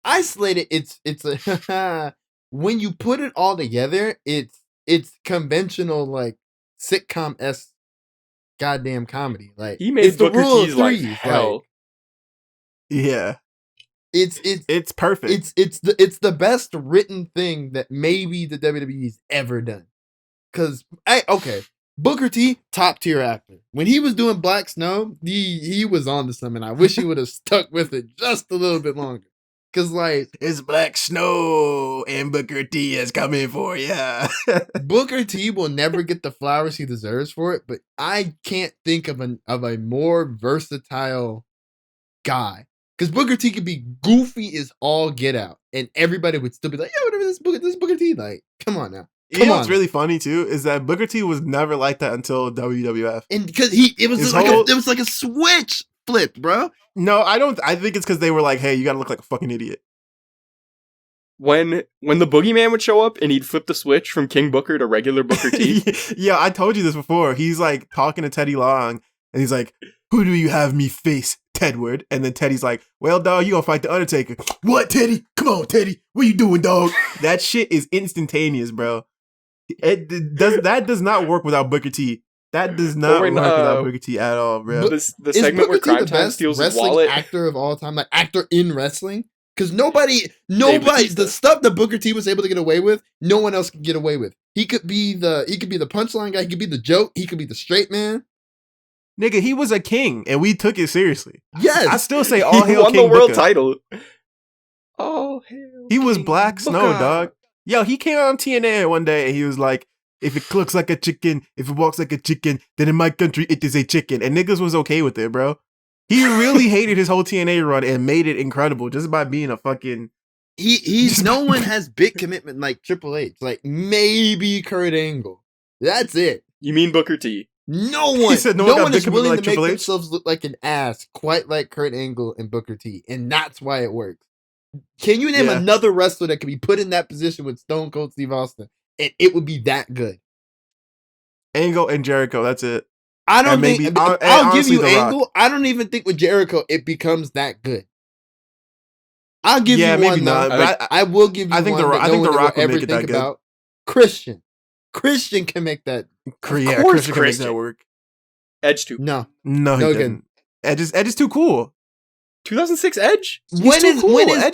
isolated. It's a when you put it all together, it's conventional like sitcom-esque goddamn comedy. Like He made it's the Booker rule of T's like threes. hell. Like, Yeah. It's perfect. It's the best written thing that maybe the WWE's ever done. Cause Booker T, top tier actor. When he was doing Black Snow, he was on to something. I wish he would have stuck with it just a little bit longer. Cause like it's Black Snow and Booker T is coming for ya. Booker T will never get the flowers he deserves for it, but I can't think of a more versatile guy. Because Booker T could be goofy as all get out, and everybody would still be like, "Yo, whatever this Booker T." Like, come on now. You know what's really funny too is that Booker T was never like that until WWF, and because it was like a switch flip, bro. No, I don't. I think it's because they were like, "Hey, you gotta look like a fucking idiot." When the Boogeyman would show up and he'd flip the switch from King Booker to regular Booker T. Yeah, I told you this before. He's like talking to Teddy Long, and he's like, "Who do you have me face, Tedward?" And then Teddy's like, "Well, dog, you gonna fight the Undertaker." What, Teddy? Come on, Teddy. What you doing, dog? That shit is instantaneous, bro. That does not work without Booker T. That does not work without Booker T at all, bro. The segment where Crime Time steals his wallet. Actor of all time, like actor in wrestling. Because nobody, the stuff that Booker T was able to get away with, no one else can get away with. He could be the punchline guy. He could be the joke. He could be the straight man. Nigga, he was a king, and we took it seriously. Yes, I still say all hail won King the world Booker. title. All hail. He was King Black Booker. Snow, dog. Yo, he came on TNA one day, and he was like, "If it looks like a chicken, if it walks like a chicken, then in my country it is a chicken." And niggas was okay with it, bro. He really hated his whole TNA run and made it incredible just by being a fucking. He's no one has big commitment like Triple H, like maybe Kurt Angle. That's it. You mean Booker T? No one. He said no one one is willing like to Triple make H? themselves look like an ass, quite like Kurt Angle and Booker T, and that's why it works. Can you name another wrestler that could be put in that position with Stone Cold Steve Austin, and it would be that good? Angle and Jericho. That's it. I don't think. Maybe, I'll give you Angle. Rock. I don't even think with Jericho it becomes that good. I'll give you maybe one. Not, though. but I will give you. I think one I think the Rock will ever make it think that good. about Christian. Christian can make that. Yeah, Christian can make that work. Edge too. No, he didn't. Edge is too cool. 2006 Edge. When is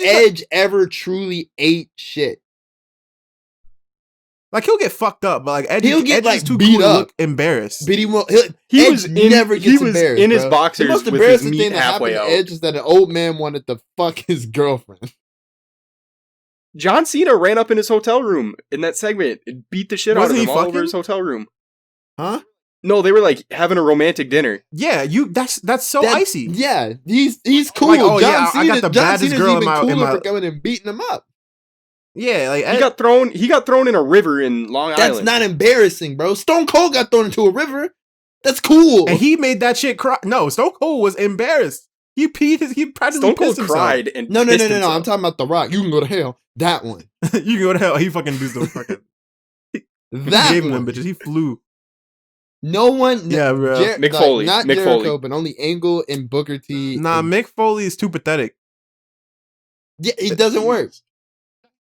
Edge ever truly ate shit? Like he'll get fucked up, but like Edge get is too cool to look embarrassed. But he won't. Edge never gets embarrassed. In his boxers, the most with his embarrassing meat thing that halfway happened out. to Edge is that an old man wanted to fuck his girlfriend. John Cena ran up in his hotel room in that segment and beat the shit out of him all over his hotel room. Huh? No, they were like having a romantic dinner. Yeah, that's so icy. Yeah, he's cool. Like, John Cena, I got the baddest girl in my for coming and beating him up. Yeah, like he got thrown in a river in Long Island. That's not embarrassing, bro. Stone Cold got thrown into a river. That's cool. And he made that shit cry. No, Stone Cold was embarrassed. He practically Stone Cold pissed cried himself. and no. himself. I'm talking about The Rock. You can go to hell. That one. You can go to hell. He fucking do the fucking. That he gave one. him bitches. He flew. No one. Yeah, bro. Mick Foley. Not Mick Jericho, Foley. but only Angle and Booker T. Nah, Mick Foley is too pathetic. Yeah, it doesn't work.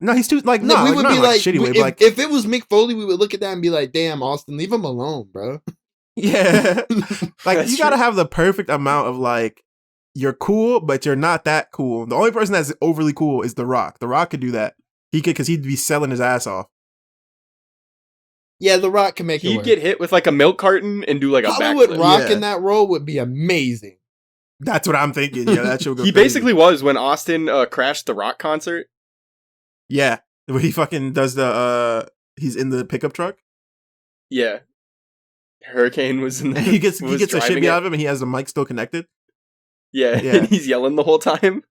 No, he's too like No, no. we would be like, shitty way, if it was Mick Foley, we would look at that and be like, "Damn, Austin, leave him alone, bro." Yeah, like That's you gotta have the perfect amount of like you're cool, but you're not that cool. The only person that's overly cool is The Rock. The Rock could do that. He could because he'd be selling his ass off. Yeah, The Rock can make it He'd work. get hit with like a milk carton and do like a Hollywood backflip. Rock in that role would be amazing. That's what I'm thinking. Yeah, that should go. He crazy. basically was when Austin crashed the Rock concert. Yeah, where he fucking does the he's in the pickup truck. Yeah. Hurricane was in the, And he gets a driving shimmy it. out of him, and he has the mic still connected. Yeah, Yeah. and he's yelling the whole time.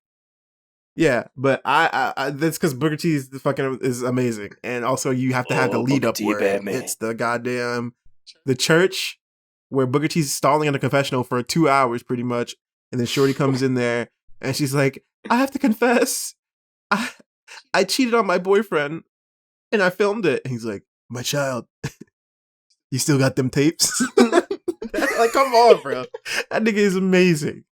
Yeah, but I that's because Booker T is amazing, and also you have to have the lead Booker up T, where Batman. it's the goddamn the church where Booker T's stalling in a confessional for 2 hours pretty much, and then Shorty comes in there and she's like, "I have to confess, I cheated on my boyfriend, and I filmed it." And he's like, "My child, you still got them tapes?" Like, come on, bro, that nigga is amazing.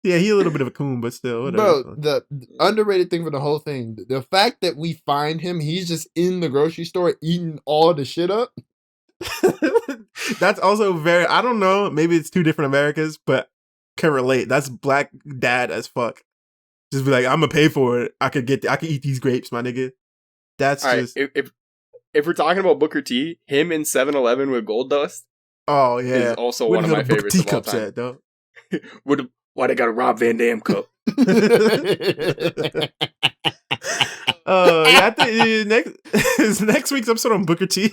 Yeah, he a little bit of a coon, but still, whatever. Bro, the underrated thing for the whole thing, the fact that we find him, he's just in the grocery store eating all the shit up. That's also very, I don't know, maybe it's two different Americas, but can relate. That's black dad as fuck. Just be like, I'm gonna pay for it. I could eat these grapes, my nigga. That's All just right, if we're talking about Booker T, him in 7-Eleven with Gold Dust oh yeah. is also Where one of the my hell the Booker favorites of all teacups time. at, though? Why they got a Rob Van Dam cup? Yeah, I think next week's episode on Booker T.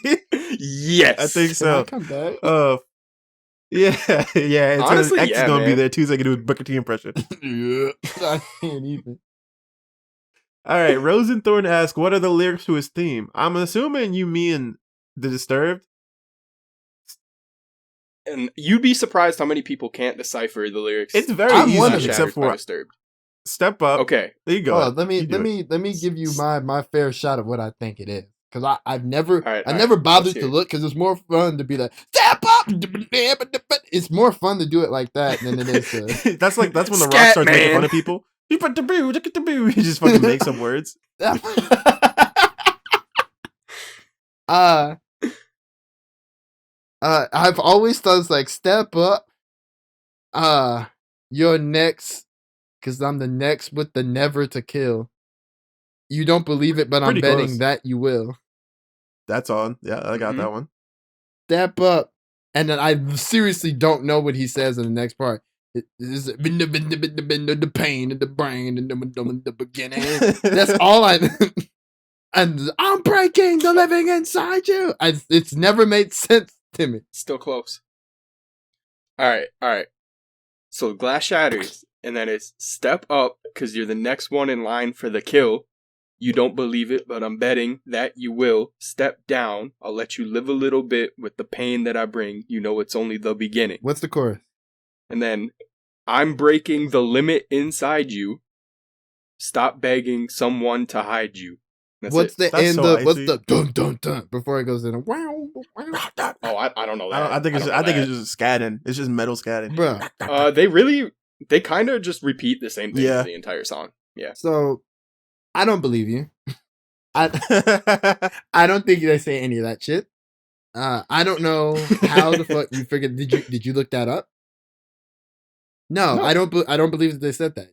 Yes, I think Can I so. come back? Yeah. It's Honestly, X is gonna be man. there too, so I can do a Booker T impression. Yeah. I can't even. All right, Rosenthorn asks, "What are the lyrics to his theme?" I'm assuming you mean the Disturbed. And you'd be surprised how many people can't decipher the lyrics. It's very I'm easy, one of them. except for Disturbed. Step Up. Okay, There you go. Hold on, let me You do it. give you my fair shot of what I think it is. Because I've never All right, never bothered let's to hear it. look because it's more fun to be like step up. It's more fun to do it like that than it is to. that's when the rock Scat starts making man. fun of people. He put the boo, look at the boo. He just fucking makes some words. I've always thought it's like step up. You're next, cause I'm the next with the never to kill. You don't believe it, but Pretty I'm betting close. that you will. That's on. Yeah, I got Mhm. that one. Step up, and then I seriously don't know what he says in the next part. It is the pain in the brain and the beginning. That's all I. And I'm breaking the living inside you. It's never made sense to me. Still close. All right. So glass shatters, and then it's step up because you're the next one in line for the kill. You don't believe it, but I'm betting that you will. Step down. I'll let you live a little bit with the pain that I bring. You know it's only the beginning. What's the chorus? And then I'm breaking the limit inside you. Stop begging someone to hide you. That's What's it. the That's end so of? What's icy. the dun dun dun before it goes in? Wow, wow. Oh, I don't know that. I think it's just scatting. It's just metal scatting. Bruh. They kind of just repeat the same thing Yeah. for the entire song. Yeah. So I don't believe you. I don't think they say any of that shit. I don't know how the fuck you figured. Did you look that up? No, No. I don't believe that they said that.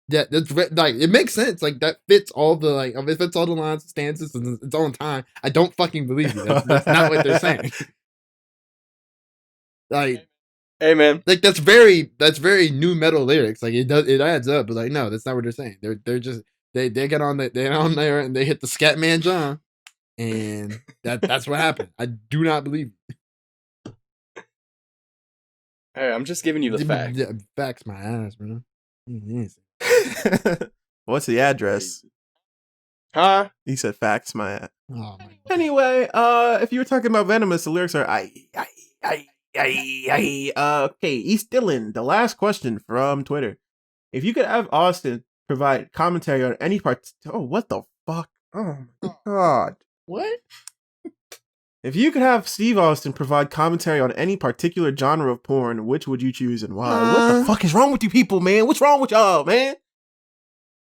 That's like it makes sense. Like that fits all the it fits all the lines, stanzas, and it's all in time. I don't fucking believe you. That's not what they're saying. Like Hey, man. that's very new metal lyrics. Like it adds up, but like no, that's not what they're saying. They're just they get on there and they hit the scat man John, and that's what happened. I do not believe you. Hey, I'm just giving you the fact. Facts my ass, bro. What's the address? Huh? He said facts, my ass. Oh my God. Anyway, if you were talking about Venomous, the lyrics are okay, East Dillon, the last question from Twitter. If you could have Austin provide commentary on any part, what the fuck? Oh my god. What? If you could have Steve Austin provide commentary on any particular genre of porn, which would you choose and why? What the fuck is wrong with you people, man? What's wrong with y'all, man?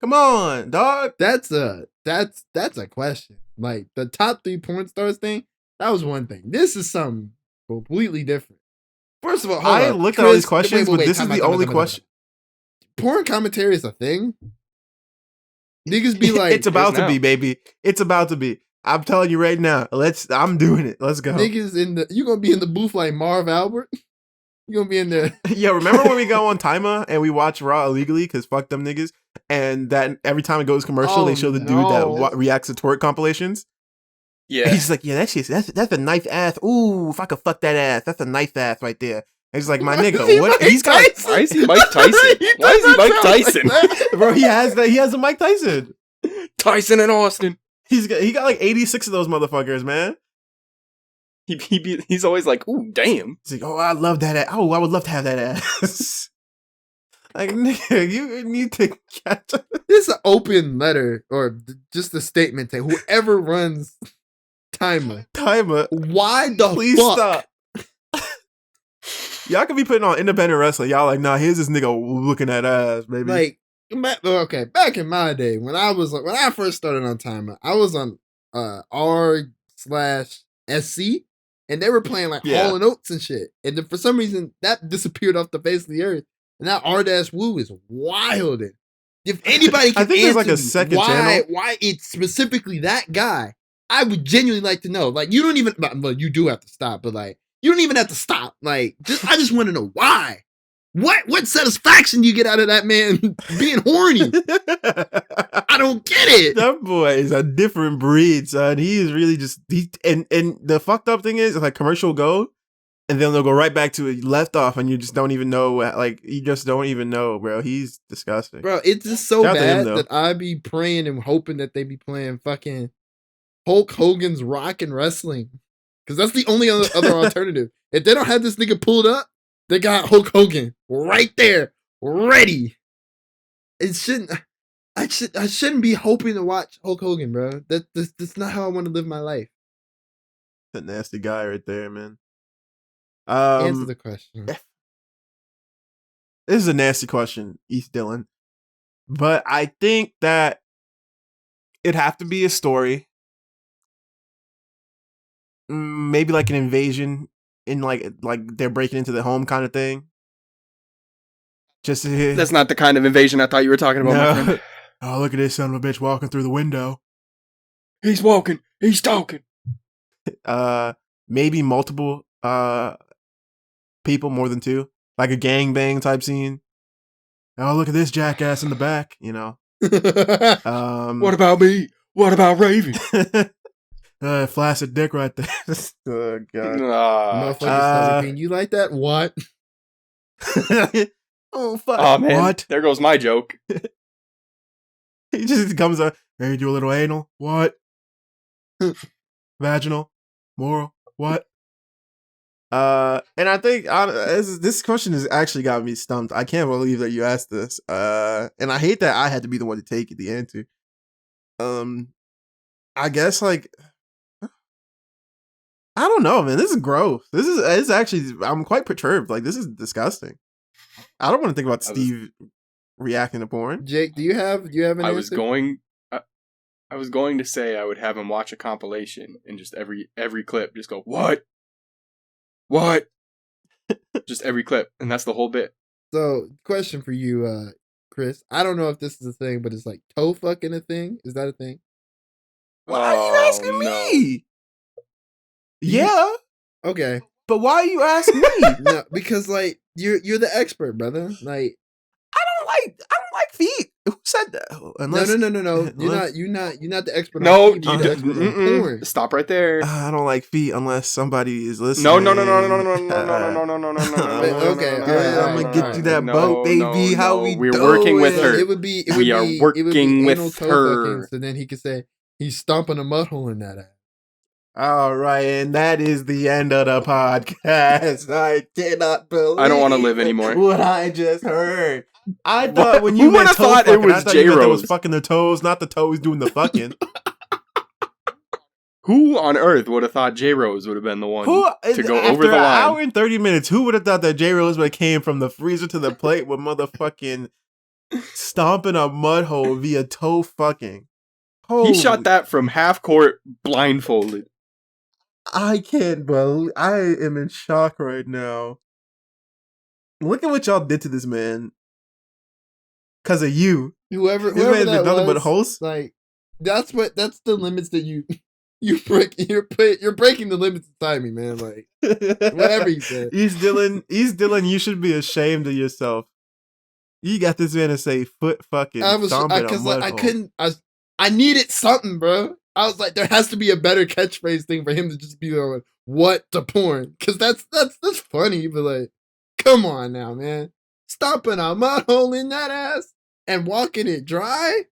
Come on, dog. That's a question. Like the top 3 porn stars thing, that was one thing. This is something completely different. First of all, hold I up. looked at all these Chris, questions, but this is time the out, only time out. question. Porn commentary is a thing. Niggas be like, It's about It is to now. be, baby. It's about to be. I'm telling you right now. I'm doing it. Let's go. niggas you gonna be in the booth like Marv Albert. You gonna be in there. Yo, remember when we go on Timer and we watch Raw illegally because fuck them niggas, and that every time it goes commercial, Oh, they show the dude no. that reacts to twerk compilations. Yeah. He's just like, yeah, that's a nice ass. Ooh, if I could fuck that ass, that's a nice ass right there. And he's like, my nigga, what? He's got, Why is he Mike Tyson? Why is he Mike Tyson? bro. He has a Mike Tyson. Tyson and Austin. He got like 86 of those motherfuckers, man. He's always like, ooh, damn. He's like, oh, I love that ass. Oh, I would love to have that ass. Like, nigga, you need to catch up. This is an open letter or just a statement to whoever runs Timer. Why the Please fuck? stop. Y'all could be putting on independent wrestling. Y'all like, nah, here's this nigga looking at ass, baby. Like, back in my day when I first started on Timer, I was on R/SC, and they were playing like Hall and Oates and shit. And then for some reason that disappeared off the face of the earth. And that R-Woo is wild. If anybody can I think answer there's like a second channel. Why it's specifically that guy, I would genuinely like to know. Like, you don't even, well, you do have to stop, but like, you don't even have to stop. Like, I just want to know why. What satisfaction do you get out of that man being horny? I don't get it. That boy is a different breed, son. He is really just and the fucked up thing is like commercial go, and then they'll go right back to it left off, and you just don't even know. Like, you just don't even know, bro. He's disgusting, bro. It's just so Shout out to him, bad though. that I be praying and hoping that they be playing fucking Hulk Hogan's Rock and Wrestling, because that's the only other alternative. If they don't have this nigga pulled up, they got Hulk Hogan right there, ready. It shouldn't. I shouldn't be hoping to watch Hulk Hogan, bro. That's not how I want to live my life. a nasty guy right there, man. Answer the question. This is a nasty question, East Dillon, but I think that it'd have to be a story, maybe like an invasion in like they're breaking into the home kind of thing. Just That's not the kind of invasion I thought you were talking about, my friend. Oh, look at this son of a bitch walking through the window. He's walking. He's talking. Maybe multiple people, more than two, like a gangbang type scene. Oh, look at this jackass in the back, you know. What about me? What about Raven? Flaccid dick right there. Oh god. Motherfucker started being, you like that? What? Oh fuck. Oh man. What? There goes my joke. He just comes up. Hey, do a little anal. What? Vaginal. Moral. What? And I think this question has actually got me stumped. I can't believe that you asked this. And I hate that I had to be the one to take the answer. I guess like, I don't know, man. This is gross. It's actually, I'm quite perturbed. Like, this is disgusting. I don't want to think about Steve reacting to porn. Jake, do you have an answer? I was going to say I would have him watch a compilation and just every clip just go, what? Just every clip, and that's the whole bit. So, question for you, Chris. I don't know if this is a thing, but it's like toe fucking a thing. Is that a thing? Why are you asking me? Yeah. Okay. But why are you asking me? No, because like you're the expert, brother. Like, I don't like feet. Who said that? Unless, no. You're not the expert. No, on feet, you're the expert on porn. Stop right there. I don't like feet unless somebody is listening. No. Okay, I'm gonna get you that boat, baby. How we We're doing? working with her. We are it would working be anal with toe her. fucking, so then he could say he's stomping a mud hole in that ass. All right, and that is the end of the podcast. I cannot believe I don't want to live anymore. what I just heard. I thought when you Who would have thought it was J J-Rose? Rose. It was fucking the toes, not the toes doing the fucking. Who on earth would have thought J-Rose would have been the one to go after over the an line? hour and 30 minutes, who would have thought that J Rose would have came from the freezer to the plate with motherfucking stomping a mud hole via toe fucking? He shot that from half court blindfolded. I can't believe. I am in shock right now. Look at what y'all did to this man. Because of you. Whoever This man's that been nothing was, but host. like that's the limits that you break. You're breaking the limits of timing, man. Like whatever you said. East Dillon, you should be ashamed of yourself. You got this man to say foot fucking. I needed something, bro. I was like, there has to be a better catchphrase thing for him to just be going, what to porn? Because that's funny, but like, come on now, man. Stomping a mud hole in that ass and walking it dry?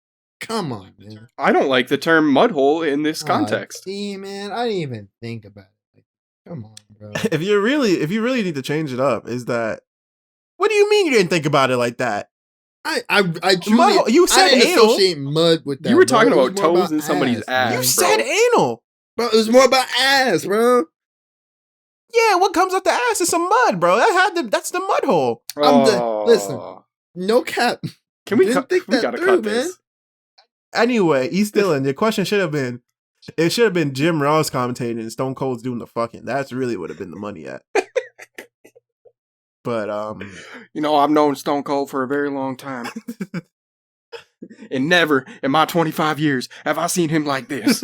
Come on, man. I don't like the term mud hole in this context. See, man, I didn't even think about it. Like, come on, bro. If you really need to change it up, is that what do you mean you didn't think about it like that? I truly, you said I didn't anal. associate mud with that. You were bro. talking It was about more toes in somebody's ass. You bro. said anal. Bro, it was more about ass, bro. Yeah, what comes out the ass is some mud, bro. That's the mud hole. Listen, no cap. Can we Didn't cut? think We that gotta through, cut this. Anyway, East Dillon, your question should have been, it should have been Jim Ross commentating and Stone Cold's doing the fucking. That's really would have been the money at. But You know, I've known Stone Cold for a very long time, and never in my 25 years have I seen him like this.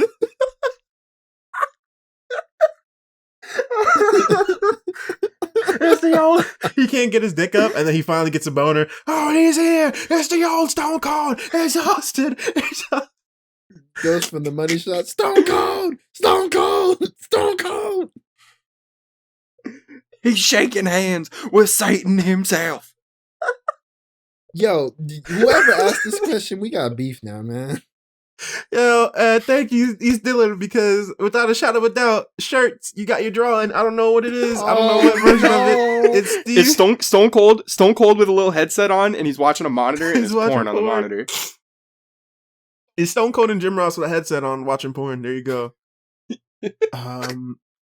it's the old. He can't get his dick up, and then he finally gets a boner. Oh, he's here! It's the old Stone Cold. Exhausted. Goes from the money shot. Stone Cold, Stone Cold, Stone Cold. He's shaking hands with Satan himself. Yo, whoever asked this question, we got beef now, man. Yo, thank you, East Dillon, because without a shadow of a doubt, shirts, you got your drawing. I don't know what it is. I don't know what version of it. It's Steve. It's Stone Cold with a little headset on, and he's watching a monitor, and He's it's watching porn on the porn. monitor. It's Stone Cold and Jim Ross with a headset on watching porn. There you go.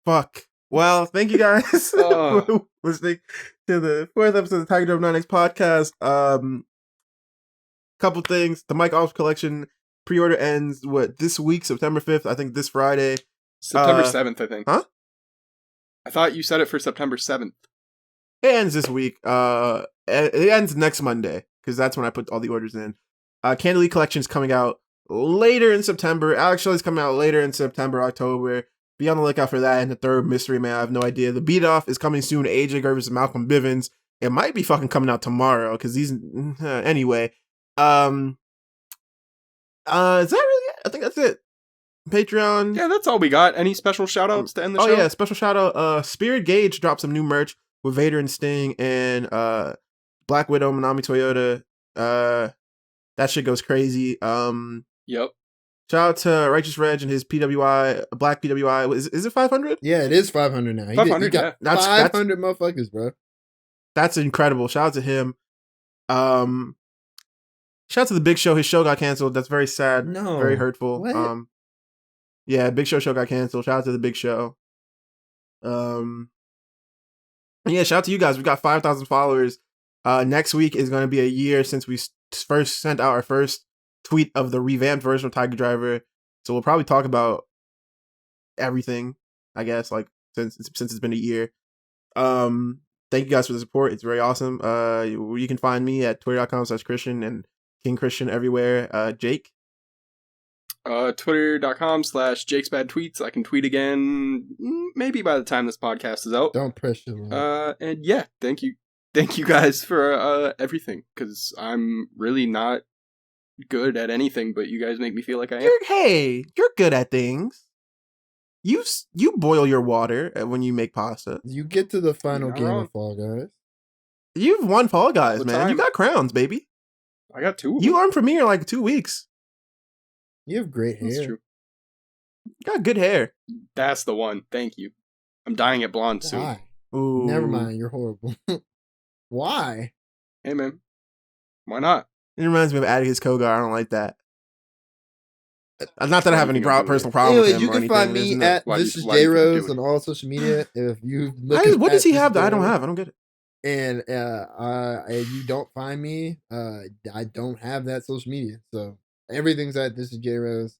Fuck. Well, thank you guys for listening to the 4th episode of the Tiger Drum 9X podcast. Couple things. The Mike Off collection pre-order ends this week, September 5th. I think this Friday. September 7th, I think. Huh? I thought you said it for September 7th. It ends this week. It ends next Monday because that's when I put all the orders in. Candlelit collection is coming out later in September. Alex Shelley's coming out later in September, October. Be on the lookout for that. And the third mystery man, I have no idea. The beat off is coming soon. AJ Gurvis and Malcolm Bivens. It might be fucking coming out tomorrow because these. Anyway, is that really it? I think that's it. Patreon. Yeah, that's all we got. Any special shout outs to end the show? Oh yeah, special shout out. Spirit Gauge dropped some new merch with Vader and Sting and Black Widow, Manami Toyota. That shit goes crazy. Yep. Shout out to Righteous Reg and his PWI, Black PWI. Is it 500? Yeah, it is 500 now. 500, he got yeah. 500 motherfuckers, bro. That's incredible. Shout out to him. Shout out to the Big Show. His show got canceled. That's very sad. No. Very hurtful. What? Yeah, Big Show got canceled. Shout out to the Big Show. Yeah, shout out to you guys. We got 5,000 followers. Next week is going to be a year since we first sent out our first tweet of the revamped version of Tiger Driver. So we'll probably talk about everything, I guess, like since it's been a year. Thank you guys for the support. It's very awesome. You can find me at twitter.com/Christian and King Christian everywhere. Jake? Twitter.com/JakesBadTweets. I can tweet again maybe by the time this podcast is out. Don't pressure me. And yeah, thank you guys for everything, because I'm really not good at anything, but you guys make me feel like I am. You're good at things. You boil your water when you make pasta. You get to the final You're game wrong. of Fall Guys. You've won Fall Guys, What man. time? You got crowns, baby. I got 2 of You them. learned Premiere in like 2 weeks. You have great hair. That's true. You got good hair. That's the one. Thank you. I'm dyeing it blonde soon. Why? Ooh. Never mind. You're horrible. Why? Hey, man. Why not? It reminds me of Atticus Kogar. I don't like that. Not that I have any Anything I'll do personal problem with Anyways, him you or can anything. find me isn't it? at Why This do Is you J think you're Rose doing on all social media. If you What does he have that I don't have? I don't get it. And you don't find me, I don't have that social media. So everything's at This Is J Rose.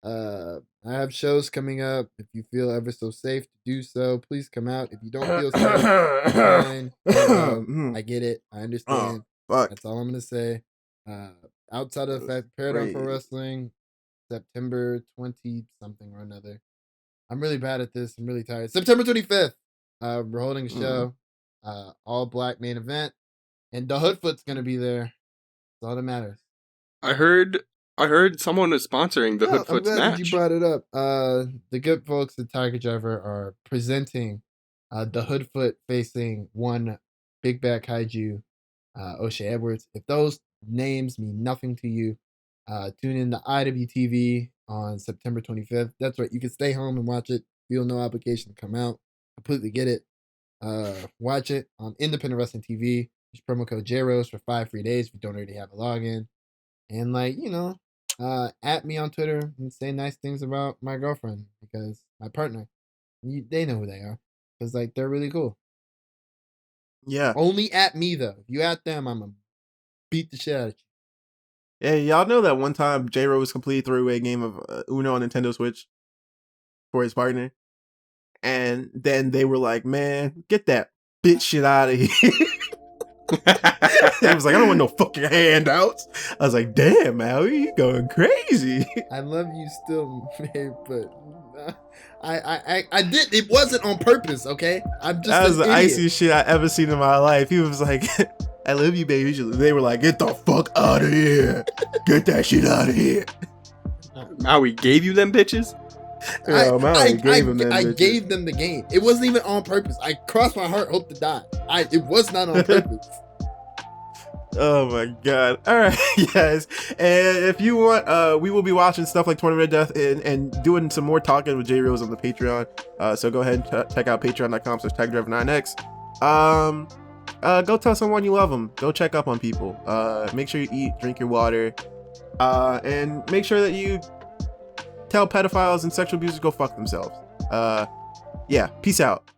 I have shows coming up. If you feel ever so safe to do so, please come out. If you don't feel safe, fine. I get it. I understand. Fuck. That's all I'm gonna say. Outside of the fact, Paradigm Pro Crazy. Wrestling, September 20 something or another. I'm really bad at this. I'm really tired. September 25th. We're holding a show. All black main event, and the Hoodfoot's gonna be there. That's all that matters. I heard I heard someone was sponsoring the Oh, I'm Hoodfoot's glad that match. you brought it up. The good folks at Tiger Driver are presenting the Hoodfoot facing one Big Bad Kaiju, O'Shea Edwards. If those names mean nothing to you, tune in to IWTV on September 25th. That's right. You can stay home and watch it. Feel no obligation to come out. Completely get it. Watch it on Independent Wrestling TV. Use promo code JROS for 5 free days if you don't already have a login. And at me on Twitter and say nice things about my girlfriend because my partner, they know who they are because they're really cool. Yeah. Only at me though. If you at them, I'm gonna beat the shit out of you. Yeah, y'all know that one time J-Rose completely threw away a game of Uno on Nintendo Switch for his partner. And then they were like, man, get that bitch shit out of here. He was like, I don't want no fucking handouts. I was like, damn, Maui, you going crazy. I love you still, babe, but I did. It wasn't on purpose, okay? I'm just That was the idiot. iciest shit I ever seen in my life. He was like, I love you, baby. They were like, get the fuck out of here. Get that shit out of here. Maui gave you them bitches? I gave them the game. It wasn't even on purpose. I crossed my heart, hope to die. It was not on purpose. Oh my god. Alright, guys. And if you want, we will be watching stuff like Tournament of Death and doing some more talking with J Rose on the Patreon. So go ahead and check out patreon.com/tagdriver9x. Go tell someone you love them. Go check up on people. Make sure you eat, drink your water. And make sure that you tell pedophiles and sexual abusers go fuck themselves. Yeah, peace out.